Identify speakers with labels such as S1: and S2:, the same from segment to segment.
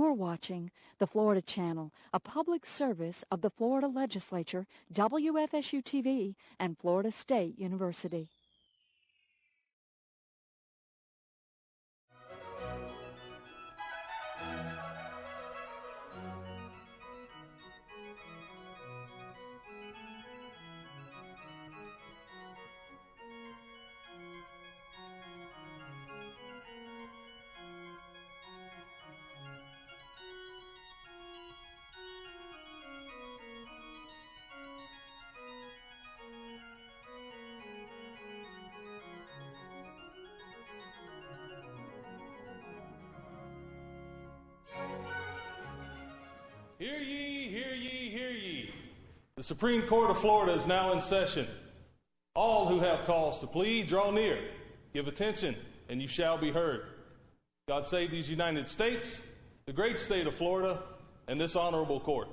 S1: You're watching the Florida Channel, a public service of the Florida Legislature, WFSU-TV, and Florida State University.
S2: Hear ye, hear ye, hear ye. The Supreme Court of Florida is now in session. All who have cause to plead, draw near. Give attention, and you shall be heard. God save these United States, the great state of Florida, and this honorable court.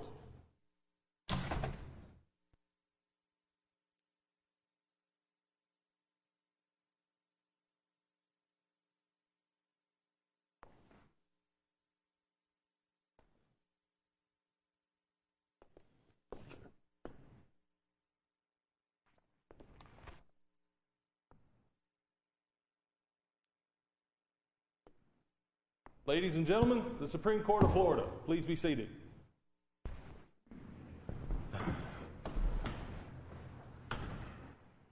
S2: Ladies and gentlemen, the Supreme Court of Florida, please be seated.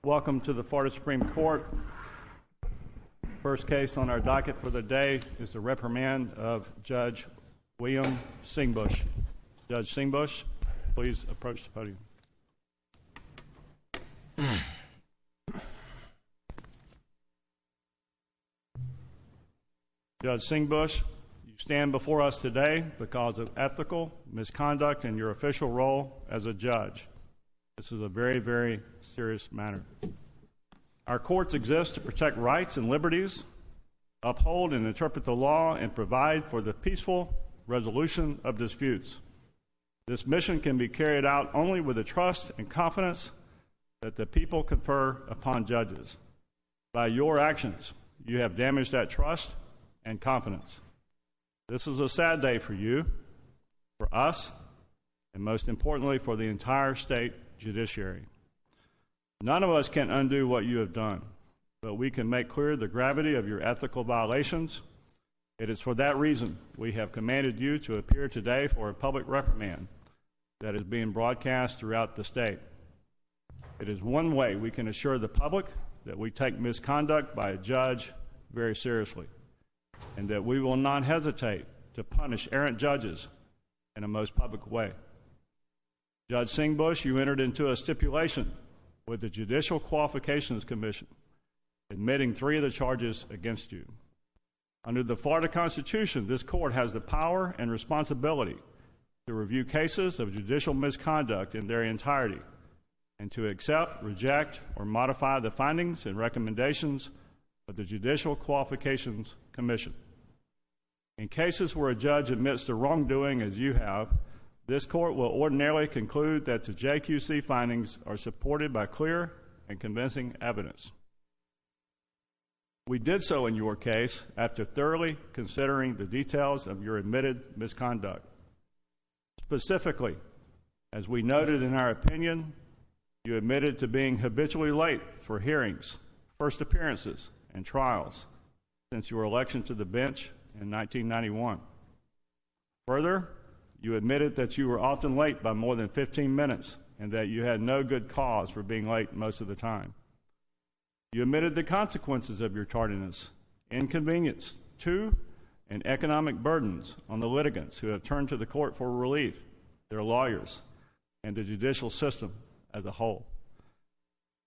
S3: Welcome to the Florida Supreme Court. First case on our docket for the day is the reprimand of Judge William Singbush. Judge Singbush, please approach the podium. Judge Singbush, you stand before us today because of ethical misconduct in your official role as a judge. This is a very, very serious matter. Our courts exist to protect rights and liberties, uphold and interpret the law, and provide for the peaceful resolution of disputes. This mission can be carried out only with the trust and confidence that the people confer upon judges. By your actions, you have damaged that trust and confidence. This is a sad day for you, for us, and most importantly, for the entire state judiciary. None of us can undo what you have done, but we can make clear the gravity of your ethical violations. It is for that reason we have commanded you to appear today for a public reprimand that is being broadcast throughout the state. It is one way we can assure the public that we take misconduct by a judge very seriously, and that we will not hesitate to punish errant judges in a most public way. Judge Singbush, you entered into a stipulation with the Judicial Qualifications Commission, admitting 3 of the charges against you. Under the Florida Constitution, this court has the power and responsibility to review cases of judicial misconduct in their entirety and to accept, reject, or modify the findings and recommendations of the Judicial Qualifications Commission. In cases where a judge admits to wrongdoing, as you have, this court will ordinarily conclude that the JQC findings are supported by clear and convincing evidence. We did so in your case after thoroughly considering the details of your admitted misconduct. Specifically, as we noted in our opinion, you admitted to being habitually late for hearings, first appearances, and trials since your election to the bench in 1991. Further, you admitted that you were often late by more than 15 minutes and that you had no good cause for being late most of the time. You admitted the consequences of your tardiness, inconvenience to and economic burdens on the litigants who have turned to the court for relief, their lawyers, and the judicial system as a whole.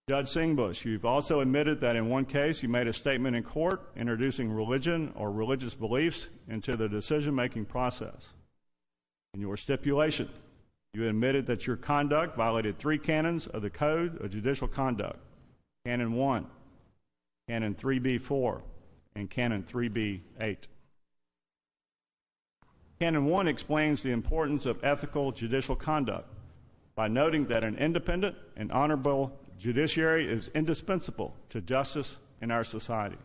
S3: Judge Singbush, you've also admitted that in one case you made a statement in court introducing religion or religious beliefs into the decision-making process. In your stipulation, you admitted that your conduct violated 3 canons of the Code of Judicial Conduct: Canon 1, Canon 3B4, and Canon 3B8. Canon 1 explains the importance of ethical judicial conduct by noting that an independent and honorable judiciary is indispensable to justice in our society.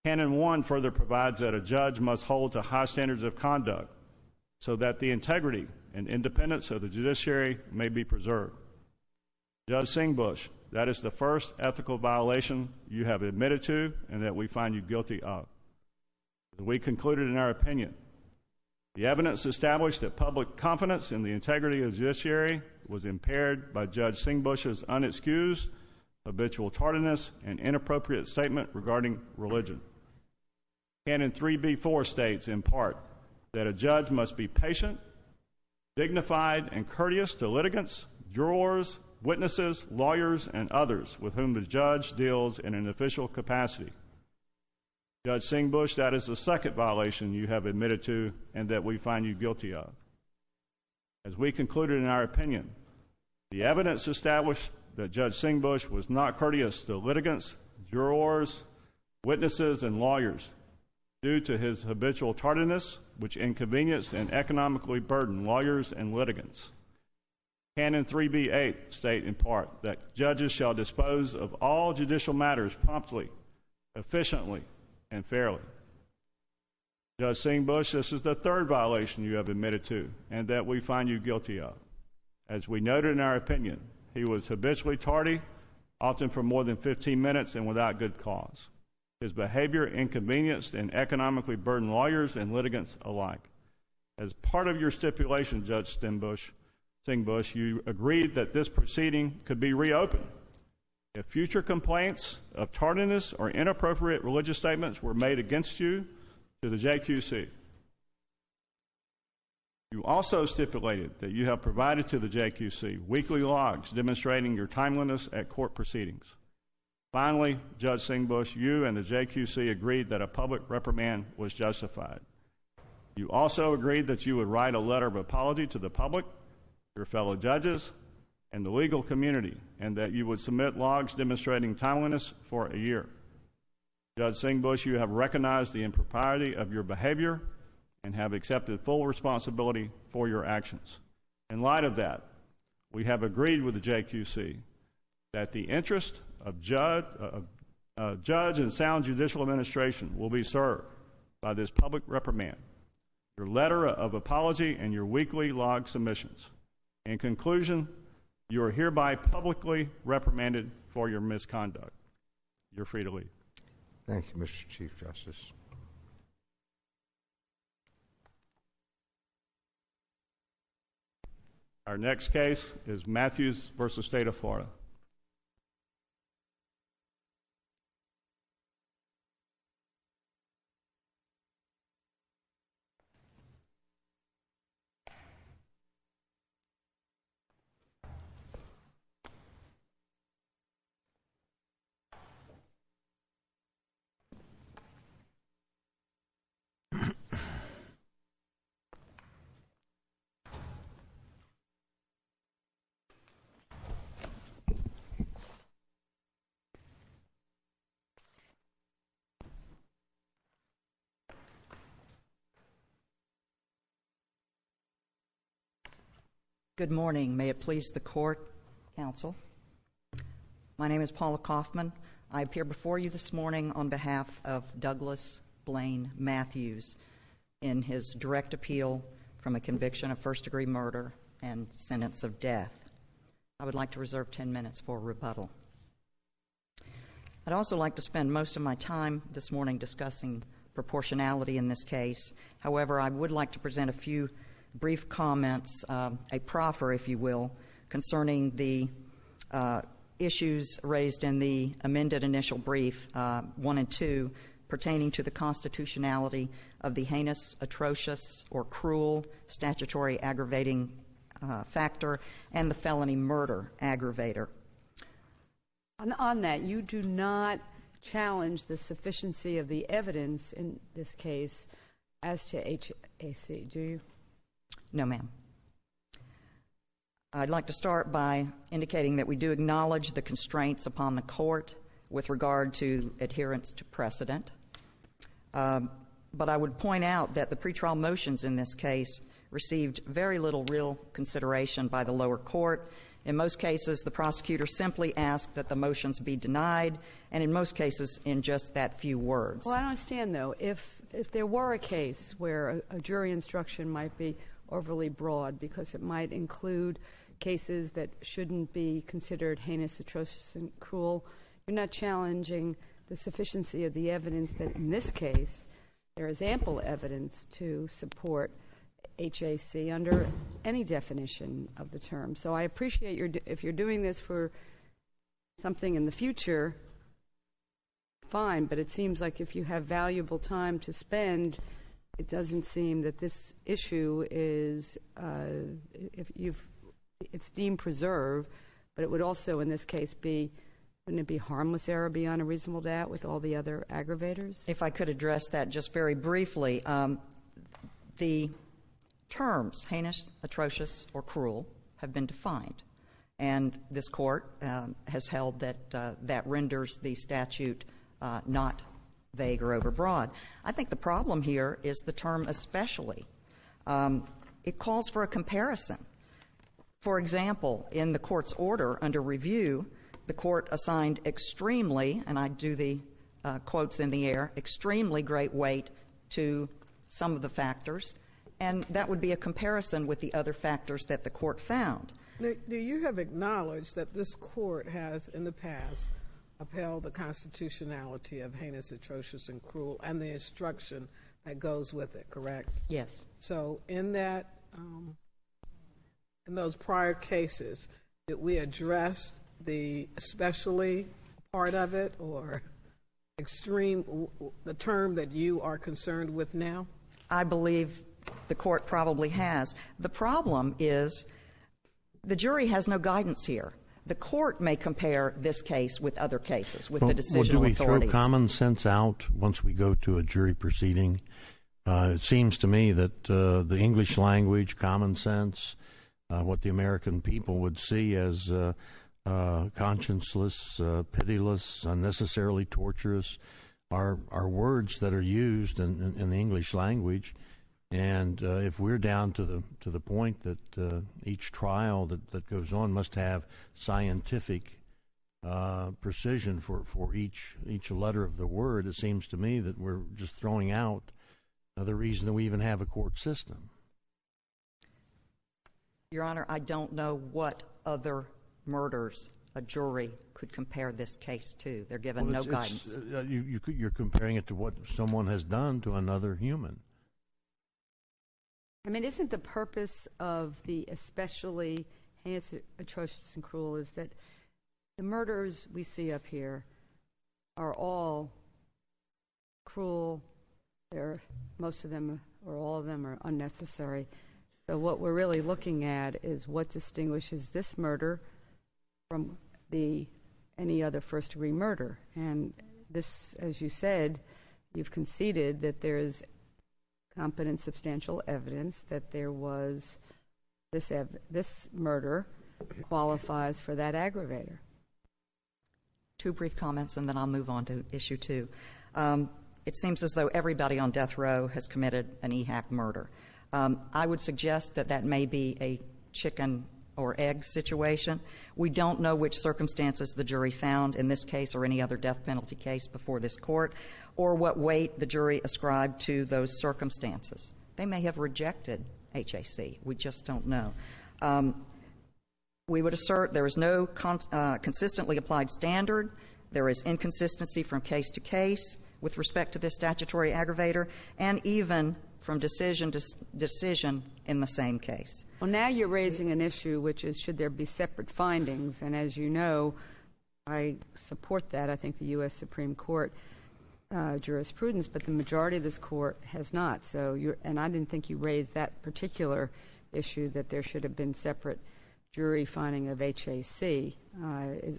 S3: Canon 1 further provides that a judge must hold to high standards of conduct so that the integrity and independence of the judiciary may be preserved. Judge Singbush, that is the first ethical violation you have admitted to and that we find you guilty of. As we concluded in our opinion, the evidence established that public confidence in the integrity of the judiciary was impaired by Judge Singbush's unexcused, habitual tardiness, and inappropriate statement regarding religion. Canon 3B4 states, in part, that a judge must be patient, dignified, and courteous to litigants, jurors, witnesses, lawyers, and others with whom the judge deals in an official capacity. Judge Singbush, that is the second violation you have admitted to and that we find you guilty of. As we concluded in our opinion, the evidence established that Judge Singbush was not courteous to litigants, jurors, witnesses, and lawyers due to his habitual tardiness, which inconvenienced and economically burdened lawyers and litigants. Canon 3B8 state in part that judges shall dispose of all judicial matters promptly, efficiently, and fairly. Judge Singbush, this is the third violation you have admitted to and that we find you guilty of. As we noted in our opinion, he was habitually tardy, often for more than 15 minutes and without good cause. His behavior inconvenienced and economically burdened lawyers and litigants alike. As part of your stipulation, Judge Singbush, you agreed that this proceeding could be reopened if future complaints of tardiness or inappropriate religious statements were made against you to the JQC. You also stipulated that you have provided to the JQC weekly logs demonstrating your timeliness at court proceedings. Finally, Judge Singbush, you and the JQC agreed that a public reprimand was justified. You also agreed that you would write a letter of apology to the public, your fellow judges, and the legal community, and that you would submit logs demonstrating timeliness for a year. Judge Singbush, you have recognized the impropriety of your behavior and have accepted full responsibility for your actions. In light of that, we have agreed with the JQC that the interest of judge and sound judicial administration will be served by this public reprimand, your letter of apology, and your weekly log submissions. In conclusion, you are hereby publicly reprimanded for your misconduct. You're free to leave.
S4: Thank you, Mr. Chief Justice.
S3: Our next case is Matthews versus State of Florida.
S5: Good morning. May it please the court, counsel. My name is Paula Kaufman. I appear before you this morning on behalf of Douglas Blaine Matthews in his direct appeal from a conviction of first-degree murder and sentence of death. I would like to reserve 10 minutes for rebuttal. I'd also like to spend most of my time this morning discussing proportionality in this case. However, I would like to present a few brief comments, a proffer, if you will, concerning the issues raised in the amended initial brief 1 and 2 pertaining to the constitutionality of the heinous, atrocious, or cruel statutory aggravating factor and the felony murder aggravator.
S6: On that, you do not challenge the sufficiency of the evidence in this case as to HAC, do you?
S5: No, ma'am. I'd like to start by indicating that we do acknowledge the constraints upon the court with regard to adherence to precedent. But I would point out that the pretrial motions in this case received very little real consideration by the lower court. In most cases, the prosecutor simply asked that the motions be denied, and in most cases, in just that few words.
S6: Well, I don't understand, though. If if there were a case where a jury instruction might be overly broad because it might include cases that shouldn't be considered heinous, atrocious, and cruel, you're not challenging the sufficiency of the evidence that in this case there is ample evidence to support HAC under any definition of the term. So I appreciate if you're doing this for something in the future, fine, but it seems like if you have valuable time to spend, it doesn't seem that this issue is, it's deemed preserved, but it would also in this case wouldn't it be harmless error beyond a reasonable doubt with all the other aggravators?
S5: If I could address that just very briefly, the terms heinous, atrocious, or cruel have been defined. And this court has held that that renders the statute not vague or overbroad. I think the problem here is the term especially. It calls for a comparison. For example, in the court's order under review, the court assigned extremely, and I do the quotes in the air, extremely great weight to some of the factors, and that would be a comparison with the other factors that the court found.
S7: Do you have acknowledged that this court has in the past upheld the constitutionality of heinous, atrocious, and cruel and the instruction that goes with it, correct?
S5: Yes.
S7: So in that, in those prior cases, did we address the especially part of it or extreme, the term that you are concerned with now?
S5: I believe the court probably has. The problem is the jury has no guidance here. The court may compare this case with other cases, with the decisional authorities.
S8: Do we throw common sense out once we go to a jury proceeding? It seems to me that the English language, common sense, what the American people would see as conscienceless, pitiless, unnecessarily torturous, are words that are used in the English language. And if we're down to the point that each trial that goes on must have scientific precision for each letter of the word, it seems to me that we're just throwing out the reason that we even have a court system.
S5: Your Honor, I don't know what other murders a jury could compare this case to. They're given no guidance.
S8: You're comparing it to what someone has done to another human.
S6: I mean, isn't the purpose of the especially heinous, atrocious, and cruel is that the murders we see up here are all cruel. Most of them, or all of them, are unnecessary. So what we're really looking at is what distinguishes this murder from any other first-degree murder. And this, as you said, you've conceded that there is competent, substantial evidence that there was this murder qualifies for that aggravator.
S5: Two brief comments, and then I'll move on to issue 2. It seems as though everybody on death row has committed an EHAC murder. I would suggest that may be a chicken or egg situation. We don't know which circumstances the jury found in this case or any other death penalty case before this court, or what weight the jury ascribed to those circumstances. They may have rejected HAC. We just don't know. We would assert there is no consistently applied standard. There is inconsistency from case to case with respect to this statutory aggravator, and even from decision to decision in the same case.
S6: Well, now you're raising an issue, which is should there be separate findings? And as you know, I support that. I think the U.S. Supreme Court jurisprudence, but the majority of this court has not. So, and I didn't think you raised that particular issue that there should have been separate jury finding of HAC.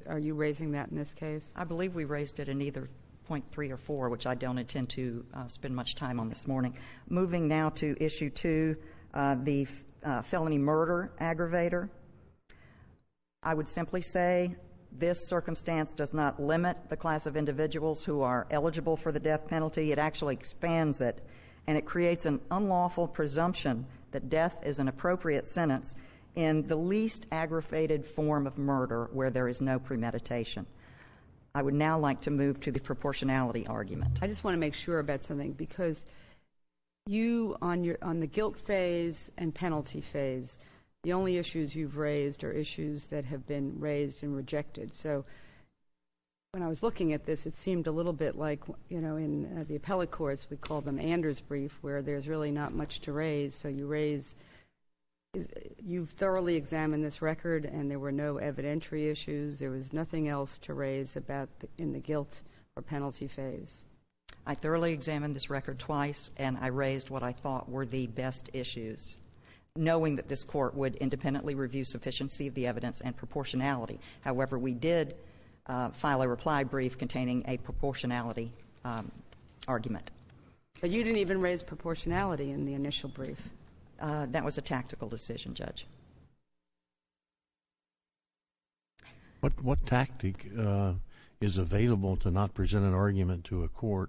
S6: Are you raising that in this case?
S5: I believe we raised it in either point 3 or 4, which I don't intend to spend much time on this morning. Moving now to issue 2, the felony murder aggravator. I would simply say this circumstance does not limit the class of individuals who are eligible for the death penalty. It actually expands it, and it creates an unlawful presumption that death is an appropriate sentence in the least aggravated form of murder where there is no premeditation. I would now like to move to the proportionality argument.
S6: I just want to make sure about something, because you, on the guilt phase and penalty phase, the only issues you've raised are issues that have been raised and rejected. So when I was looking at this, it seemed a little bit like, in the appellate courts, we call them Anders' brief, where there's really not much to raise. So you've thoroughly examined this record, and there were no evidentiary issues. There was nothing else to raise in the guilt or penalty phase.
S5: I thoroughly examined this record twice, and I raised what I thought were the best issues, knowing that this court would independently review sufficiency of the evidence and proportionality. However, we did file a reply brief containing a proportionality argument.
S6: But you didn't even raise proportionality in the initial brief.
S5: That was a tactical decision, Judge.
S8: What tactic is available to not present an argument to a court?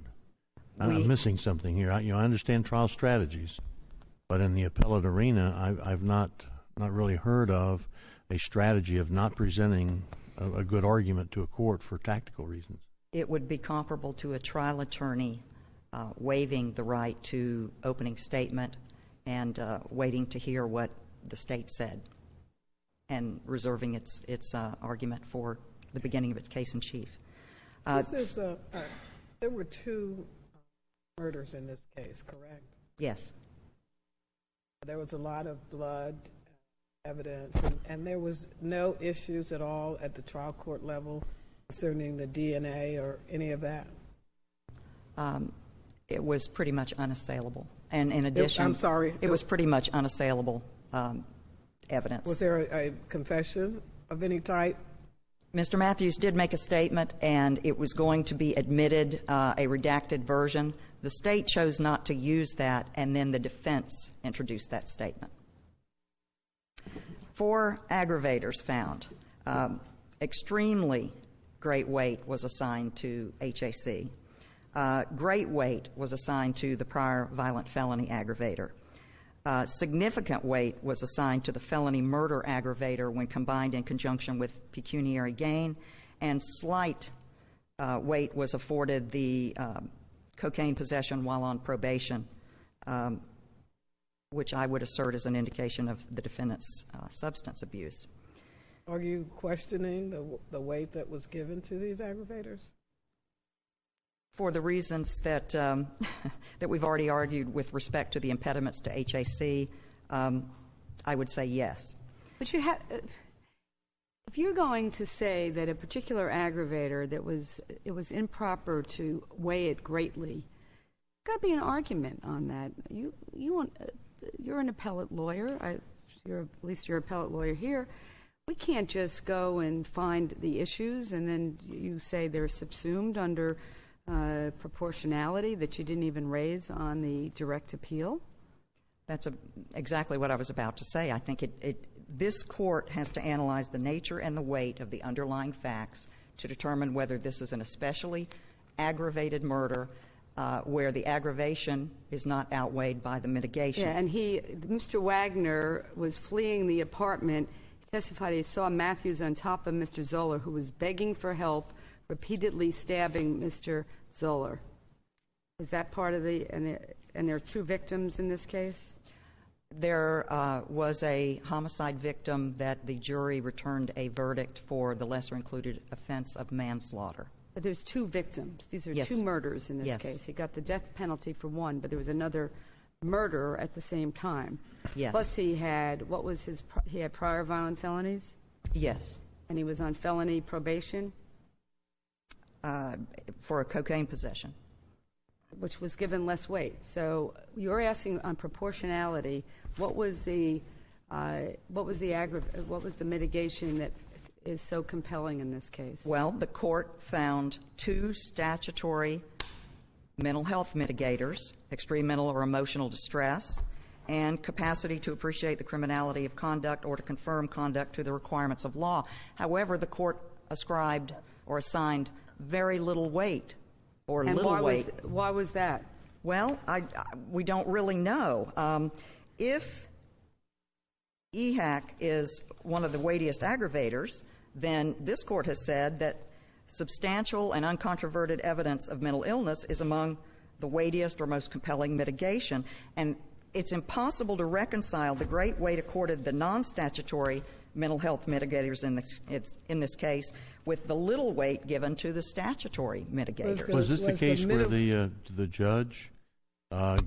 S8: I'm missing something here. I understand trial strategies, but in the appellate arena, I've not really heard of a strategy of not presenting a good argument to a court for tactical reasons.
S5: It would be comparable to a trial attorney waiving the right to opening statement and waiting to hear what the state said and reserving its argument for the beginning of its case in chief.
S7: There were 2 murders in this case, correct?
S5: Yes.
S7: There was a lot of blood evidence, and there was no issues at all at the trial court level concerning the DNA or any of that?
S5: It was pretty much unassailable. And in addition, it was pretty much unassailable evidence.
S7: Was there a confession of any type?
S5: Mr. Matthews did make a statement, and it was going to be admitted, a redacted version. The state chose not to use that, and then the defense introduced that statement. 4 aggravators found. Extremely great weight was assigned to HAC. Great weight was assigned to the prior violent felony aggravator. Significant weight was assigned to the felony murder aggravator when combined in conjunction with pecuniary gain, and slight weight was afforded the cocaine possession while on probation, which I would assert is an indication of the defendant's substance abuse.
S7: Are you questioning the weight that was given to these aggravators?
S5: For the reasons that that we've already argued with respect to the impediments to HAC, I would say yes.
S6: But you have, if you're going to say that a particular aggravator it was improper to weigh it greatly, got to be an argument on that. You're an appellate lawyer. At least you're an appellate lawyer here. We can't just go and find the issues and then you say they're subsumed under proportionality that you didn't even raise on the direct appeal?
S5: That's exactly what I was about to say. I think this court has to analyze the nature and the weight of the underlying facts to determine whether this is an especially aggravated murder where the aggravation is not outweighed by the mitigation.
S6: Yeah, and Mr. Wagner was fleeing the apartment. He testified he saw Matthews on top of Mr. Zoller, who was begging for help, repeatedly stabbing Mr. Zoller. Is that part of and there are 2 victims in this case?
S5: There was a homicide victim that the jury returned a verdict for the lesser included offense of manslaughter.
S6: But there's 2 victims. These are
S5: yes.
S6: 2 murders in this
S5: yes.
S6: case. He got the death penalty for one, but there was another murder at the same time.
S5: Yes.
S6: Plus he had, he had prior violent felonies?
S5: Yes.
S6: And he was on felony probation?
S5: For a cocaine possession.
S6: Which was given less weight. So you're asking on proportionality, what was the mitigation that is so compelling in this case?
S5: Well, the court found 2 statutory mental health mitigators, extreme mental or emotional distress, and capacity to appreciate the criminality of conduct or to confirm conduct to the requirements of law. However, the court ascribed or assigned very little weight or
S6: and
S5: little weight.
S6: Why was that?
S5: Well, we don't really know. If EHAC is one of the weightiest aggravators, then this court has said that Substantial and uncontroverted evidence of mental illness is among the weightiest or most compelling mitigation, and it's impossible to reconcile the great weight accorded the non-statutory mental health mitigators in this case with the little weight given to the statutory mitigators.
S8: Was this the case where the judge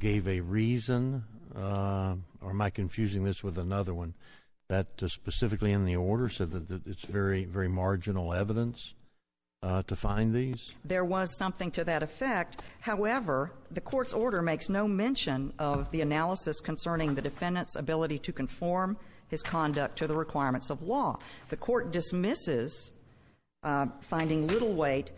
S8: gave a reason, or am I confusing this with another one, that specifically in the order said that it's very, very marginal evidence to find these?
S5: There was something to that effect. However, the court's order makes no mention of the analysis concerning the defendant's ability to conform his conduct to the requirements of law. The court dismisses, finding little weight,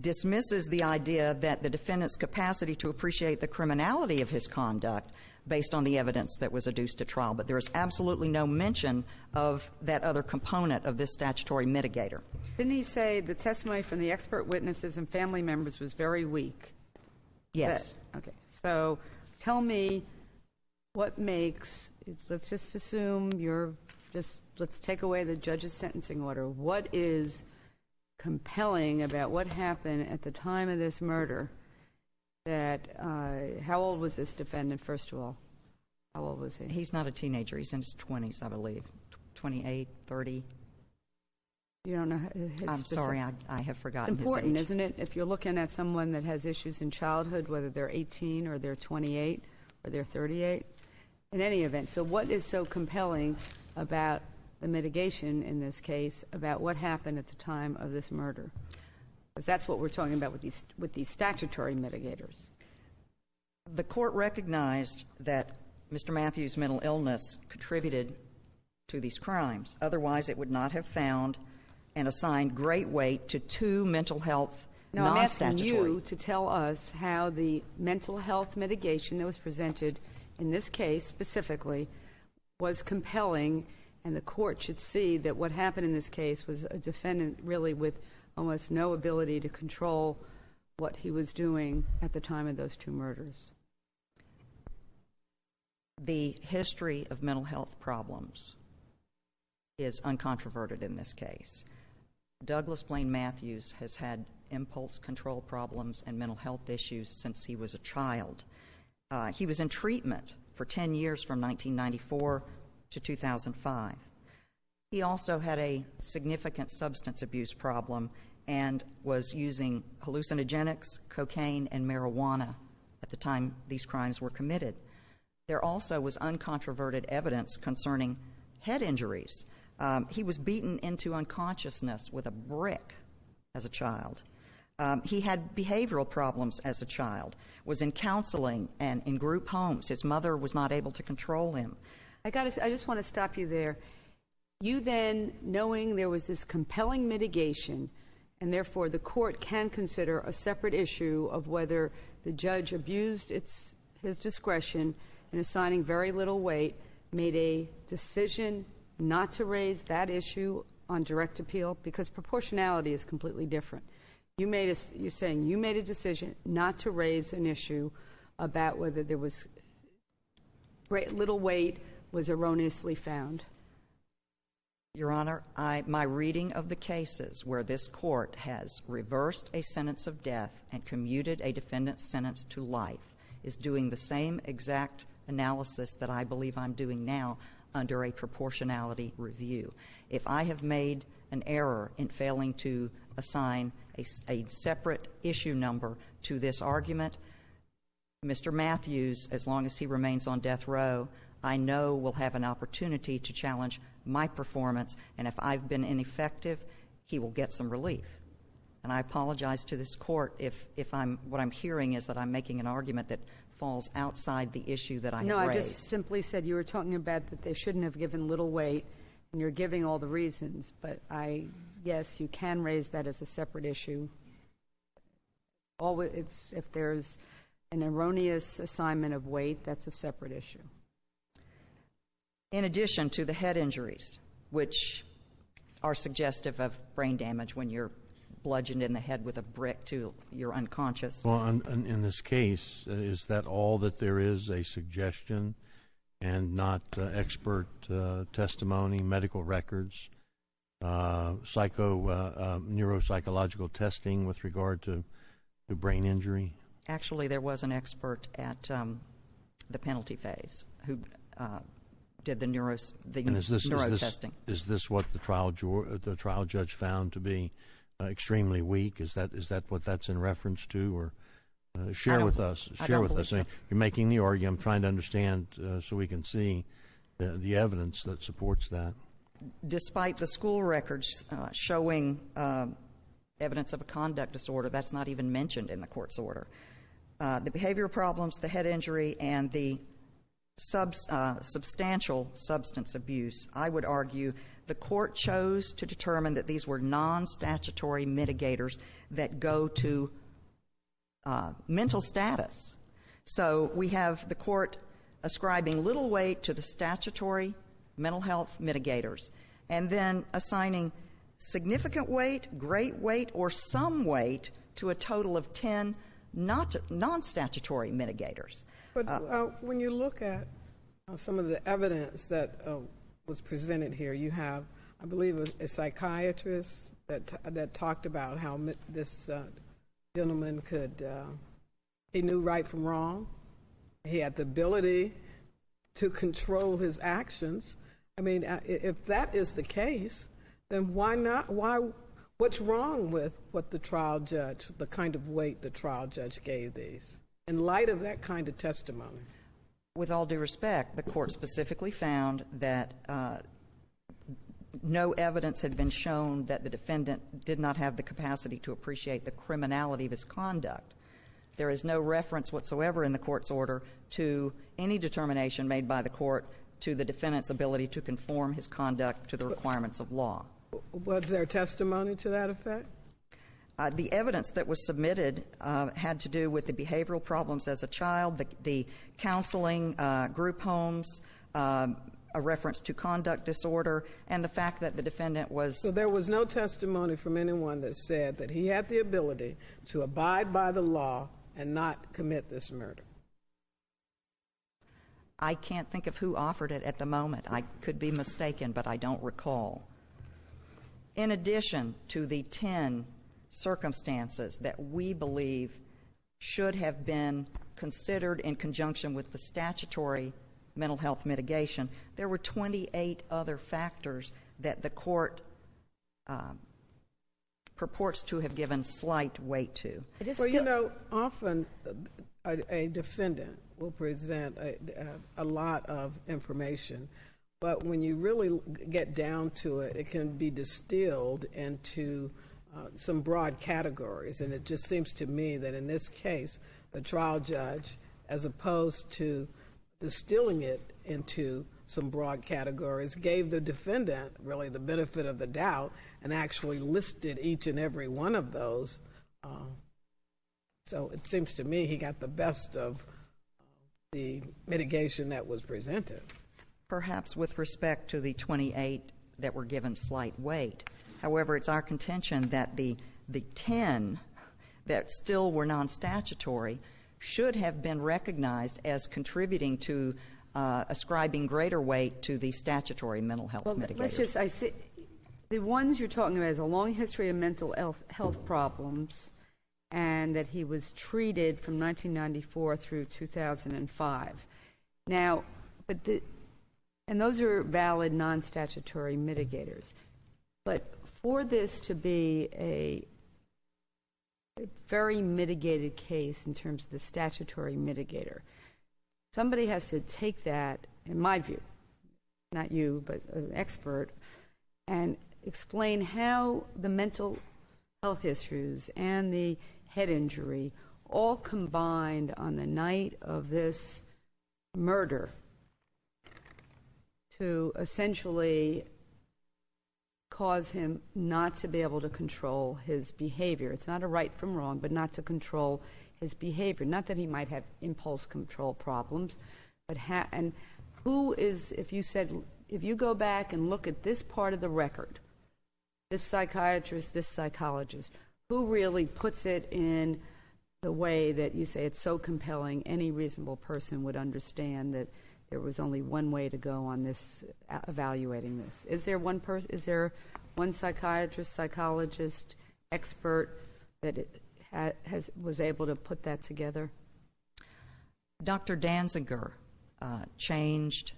S5: dismisses the idea that the defendant's capacity to appreciate the criminality of his conduct based on the evidence that was adduced at trial. But there is absolutely no mention of that other component of this statutory mitigator.
S6: Didn't he say the testimony from the expert witnesses and family members was very weak?
S5: Yes.
S6: Okay. So tell me what makes, let's just assume let's take away the judge's sentencing order. What is compelling about what happened at the time of this murder? That how old was this defendant, first of all? How old was he?
S5: He's not a teenager. He's in his 20s, I believe. 28, 30.
S6: You don't know his
S5: I'm sorry, I have forgotten
S6: It's important,
S5: his age.
S6: isn't it? If you're looking at someone that has issues in childhood, whether they're 18 or they're 28 or they're 38, in any event. So what is so compelling about the mitigation in this case, about what happened at the time of this murder? Because that's what we're talking about with these statutory mitigators.
S5: The court recognized that Mr. Matthews' mental illness contributed to these crimes. Otherwise, it would not have found and assigned great weight to two mental health
S6: Now, I'm asking
S5: non-statutory.
S6: you to tell us how the mental health mitigation that was presented in this case specifically was compelling, and the court should see that what happened in this case was a defendant really with almost no ability to control what he was doing at the time of those two murders.
S5: The history of mental health problems is uncontroverted in this case. Douglas Blaine Matthews has had impulse control problems and mental health issues since he was a child. He was in treatment for 10 years from 1994 to 2005. He also had a significant substance abuse problem and was using hallucinogenics, cocaine, and marijuana at the time these crimes were committed. There also was uncontroverted evidence concerning head injuries. He was beaten into unconsciousness with a brick as a child. He had behavioral problems as a child, was in counseling and in group homes. His mother was not able to control him.
S6: I just want to stop you there. You then, knowing there was this compelling mitigation, and therefore the court can consider a separate issue of whether the judge abused his discretion in assigning very little weight, made a decision not to raise that issue on direct appeal, because proportionality is completely different. You're saying you made a decision not to raise an issue about whether there was little weight was erroneously found.
S5: Your Honor, my reading of the cases where this court has reversed a sentence of death and commuted a defendant's sentence to life is doing the same exact analysis that I believe I'm doing now under a proportionality review. If I have made an error in failing to assign a separate issue number to this argument, Mr. Matthews, as long as he remains on death row, I know will have an opportunity to challenge my performance, and if I've been ineffective, he will get some relief. And I apologize to this court if what I'm hearing is that I'm making an argument that falls outside the issue that I have raised.
S6: No, I just simply said you were talking about that they shouldn't have given little weight, and you're giving all the reasons, but yes, you can raise that as a separate issue. If there's an erroneous assignment of weight, that's a separate issue.
S5: In addition to the head injuries, which are suggestive of brain damage when you're bludgeoned in the head with a brick till you're unconscious.
S8: Well, in this case, is that all that there is, a suggestion and not expert testimony, medical records neuropsychological testing with regard to brain injury?
S5: Actually, there was an expert at the penalty phase who did the neuro testing.
S8: Is this what the trial judge found to be extremely weak? Is that what that's in reference to, or share with us? Share with us.
S5: So.
S8: You're making the argument. I'm trying to understand so we can see the evidence that supports that.
S5: Despite the school records showing evidence of a conduct disorder, that's not even mentioned in the court's order. The behavioral problems, the head injury, and the substantial substance abuse, I would argue the court chose to determine that these were non-statutory mitigators that go to mental status. So we have the court ascribing little weight to the statutory mental health mitigators and then assigning significant weight, great weight, or some weight to a total of 10 non-statutory mitigators.
S7: But when you look at some of the evidence that was presented here, you have, I believe, a psychiatrist that talked about how this gentleman he knew right from wrong. He had the ability to control his actions. I mean, if that is the case, then why not? What's wrong with what the kind of weight the trial judge gave these, in light of that kind of testimony?
S5: With all due respect, the court specifically found that no evidence had been shown that the defendant did not have the capacity to appreciate the criminality of his conduct. There is no reference whatsoever in the court's order to any determination made by the court to the defendant's ability to conform his conduct to the requirements of law.
S7: Was there testimony to that effect?
S5: The evidence that was submitted had to do with the behavioral problems as a child, the counseling, group homes, a reference to conduct disorder, and the fact that the defendant was...
S7: So there was no testimony from anyone that said that he had the ability to abide by the law and not commit this murder?
S5: I can't think of who offered it at the moment. I could be mistaken, but I don't recall. In addition to the 10 circumstances that we believe should have been considered in conjunction with the statutory mental health mitigation, there were 28 other factors that the court purports to have given slight weight to.
S7: Well, often a defendant will present a lot of information, but when you really get down to it, it can be distilled into some broad categories, and it just seems to me that in this case, the trial judge, as opposed to distilling it into some broad categories, gave the defendant really the benefit of the doubt and actually listed each and every one of those. So it seems to me he got the best of the mitigation that was presented.
S5: Perhaps with respect to the 28 that were given slight weight. However, it's our contention that the 10 that still were non-statutory should have been recognized as contributing to ascribing greater weight to the statutory mental health mitigators.
S6: I see the ones you're talking about is a long history of mental health problems, and that he was treated from 1994 through 2005. Now, and those are valid non-statutory mitigators. But for this to be a very mitigated case in terms of the statutory mitigator, somebody has to take that, in my view, not you, but an expert, and explain how the mental health issues and the head injury all combined on the night of this murder to essentially cause him not to be able to control his behavior. It's not a right from wrong, but not to control his behavior. Not that he might have impulse control problems, but and who is, if you go back and look at this part of the record, this psychiatrist, this psychologist, who really puts it in the way that you say it's so compelling, any reasonable person would understand that there was only one way to go on this, evaluating this? Is there one person? Is there one psychiatrist, psychologist, expert that was able to put that together?
S5: Dr. Danziger changed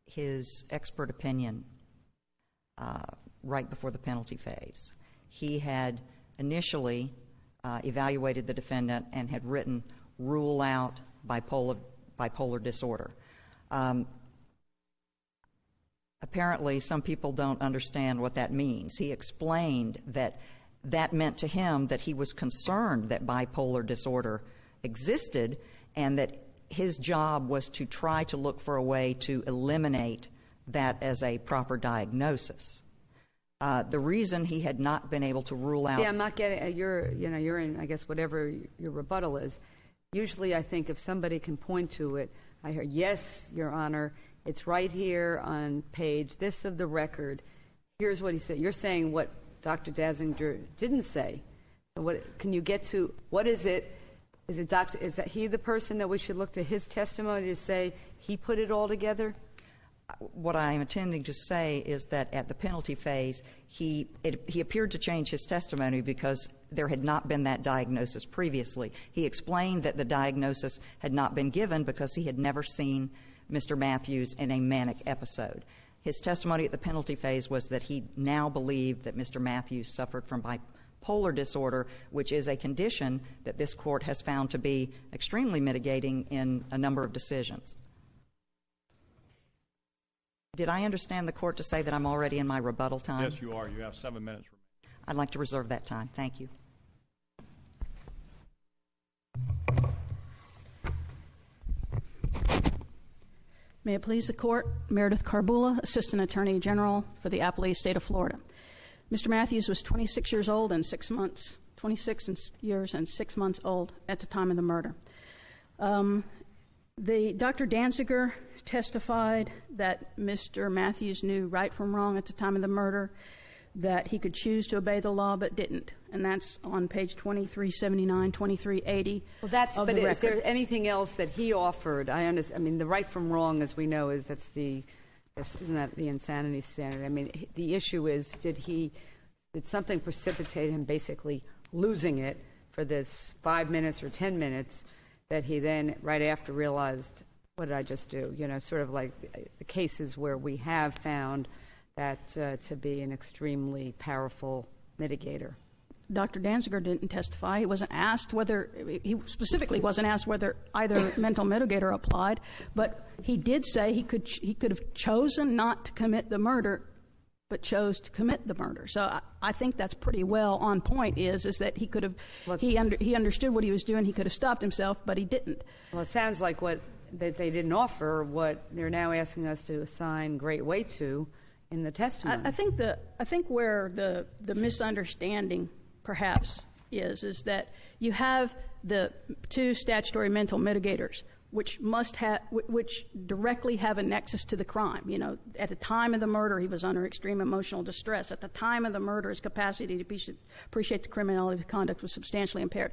S5: his expert opinion right before the penalty phase. He had initially evaluated the defendant and had written rule out bipolar disorder. Apparently, some people don't understand what that means. He explained that that meant to him that he was concerned that bipolar disorder existed and that his job was to try to look for a way to eliminate that as a proper diagnosis. The reason he had not been able to rule out...
S6: Yeah, I'm not getting... You're in, I guess, whatever your rebuttal is. Usually I think if somebody can point to it, I hear, yes, Your Honor, it's right here on page this of the record. Here's what he said. You're saying what Dr. Danziger didn't say. So what can you get to? What is it? Is that he the person that we should look to his testimony to say he put it all together?
S5: What I am intending to say is that at the penalty phase, he appeared to change his testimony because there had not been that diagnosis previously. He explained that the diagnosis had not been given because he had never seen Mr. Matthews in a manic episode. His testimony at the penalty phase was that he now believed that Mr. Matthews suffered from bipolar disorder, which is a condition that this court has found to be extremely mitigating in a number of decisions. Did I understand the court to say that I'm already in my rebuttal time?
S3: Yes, you are. You have 7 minutes remaining.
S5: I'd like to reserve that time. Thank you.
S9: May it please the Court, Meredith Carbula, Assistant Attorney General for the Appalachian State of Florida. Mr. Matthews was 26 years old and 6 months, 26 years and 6 months old at the time of the murder. Dr. Danziger testified that Mr. Matthews knew right from wrong at the time of the murder, that he could choose to obey the law but didn't, and that's on page 2379, 2380 of the record.
S6: Is there anything else that he offered? I mean, the right from wrong, as we know, isn't that the insanity standard? I mean, the issue is, did something precipitate him basically losing it for this 5 minutes or 10 minutes that he then, right after, realized, what did I just do? You know, sort of like the cases where we have found that to be an extremely powerful mitigator.
S9: Dr. Danziger didn't testify. He wasn't asked whether, he specifically wasn't asked whether either mental mitigator applied, but he did say he could have chosen not to commit the murder, but chose to commit the murder. So I think that's pretty well on point. Is that he could have, he understood what he was doing. He could have stopped himself, but he didn't. Well,
S6: it sounds like that they didn't offer what they're now asking us to assign great weight to in the testimony.
S9: I think where the misunderstanding perhaps is that you have the two statutory mental mitigators, which directly have a nexus to the crime. You know, at the time of the murder, he was under extreme emotional distress. At the time of the murder, his capacity to appreciate the criminality of his conduct was substantially impaired.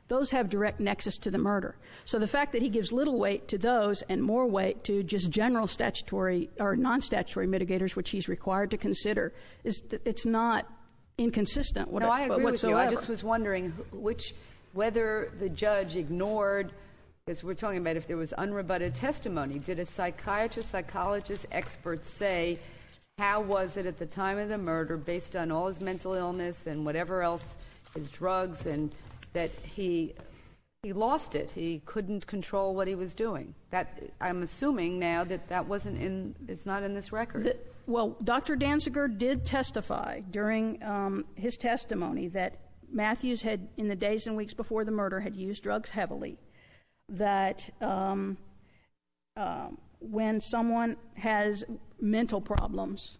S9: Those have direct nexus to the murder. So the fact that he gives little weight to those and more weight to just general statutory or non-statutory mitigators, which he's required to consider, it's not inconsistent whatsoever.
S6: No, I agree with you. I just was wondering whether the judge ignored, because we're talking about if there was unrebutted testimony, did a psychiatrist, psychologist, expert say, how was it at the time of the murder, based on all his mental illness and whatever else, his drugs, and that he lost it. He couldn't control what he was doing. That I'm assuming now that it's not in this record.
S9: Well, Dr. Danziger did testify during his testimony that Matthews had, in the days and weeks before the murder, had used drugs heavily. That when someone has mental problems,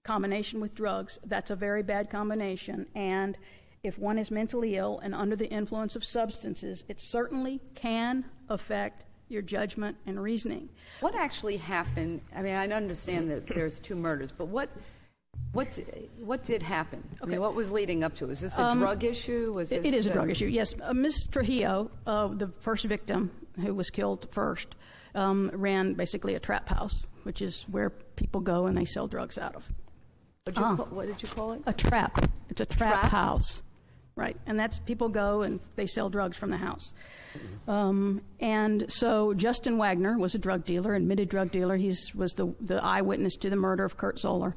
S9: combination with drugs, that's a very bad combination. And if one is mentally ill and under the influence of substances, it certainly can affect your judgment and reasoning.
S6: What actually happened? I mean, I understand that there's two murders, but what did happen? Okay. I mean, what was leading up to it? Was this a drug issue?
S9: It is a drug issue, yes. Ms. Trujillo, the first victim who was killed first, ran basically a trap house, which is where people go and they sell drugs out of.
S6: What did you call it?
S9: A trap. It's a trap house. Right, and that's people go and they sell drugs from the house. And so Justin Wagner was a drug dealer, admitted drug dealer. He was the eyewitness to the murder of Kurt Zoller.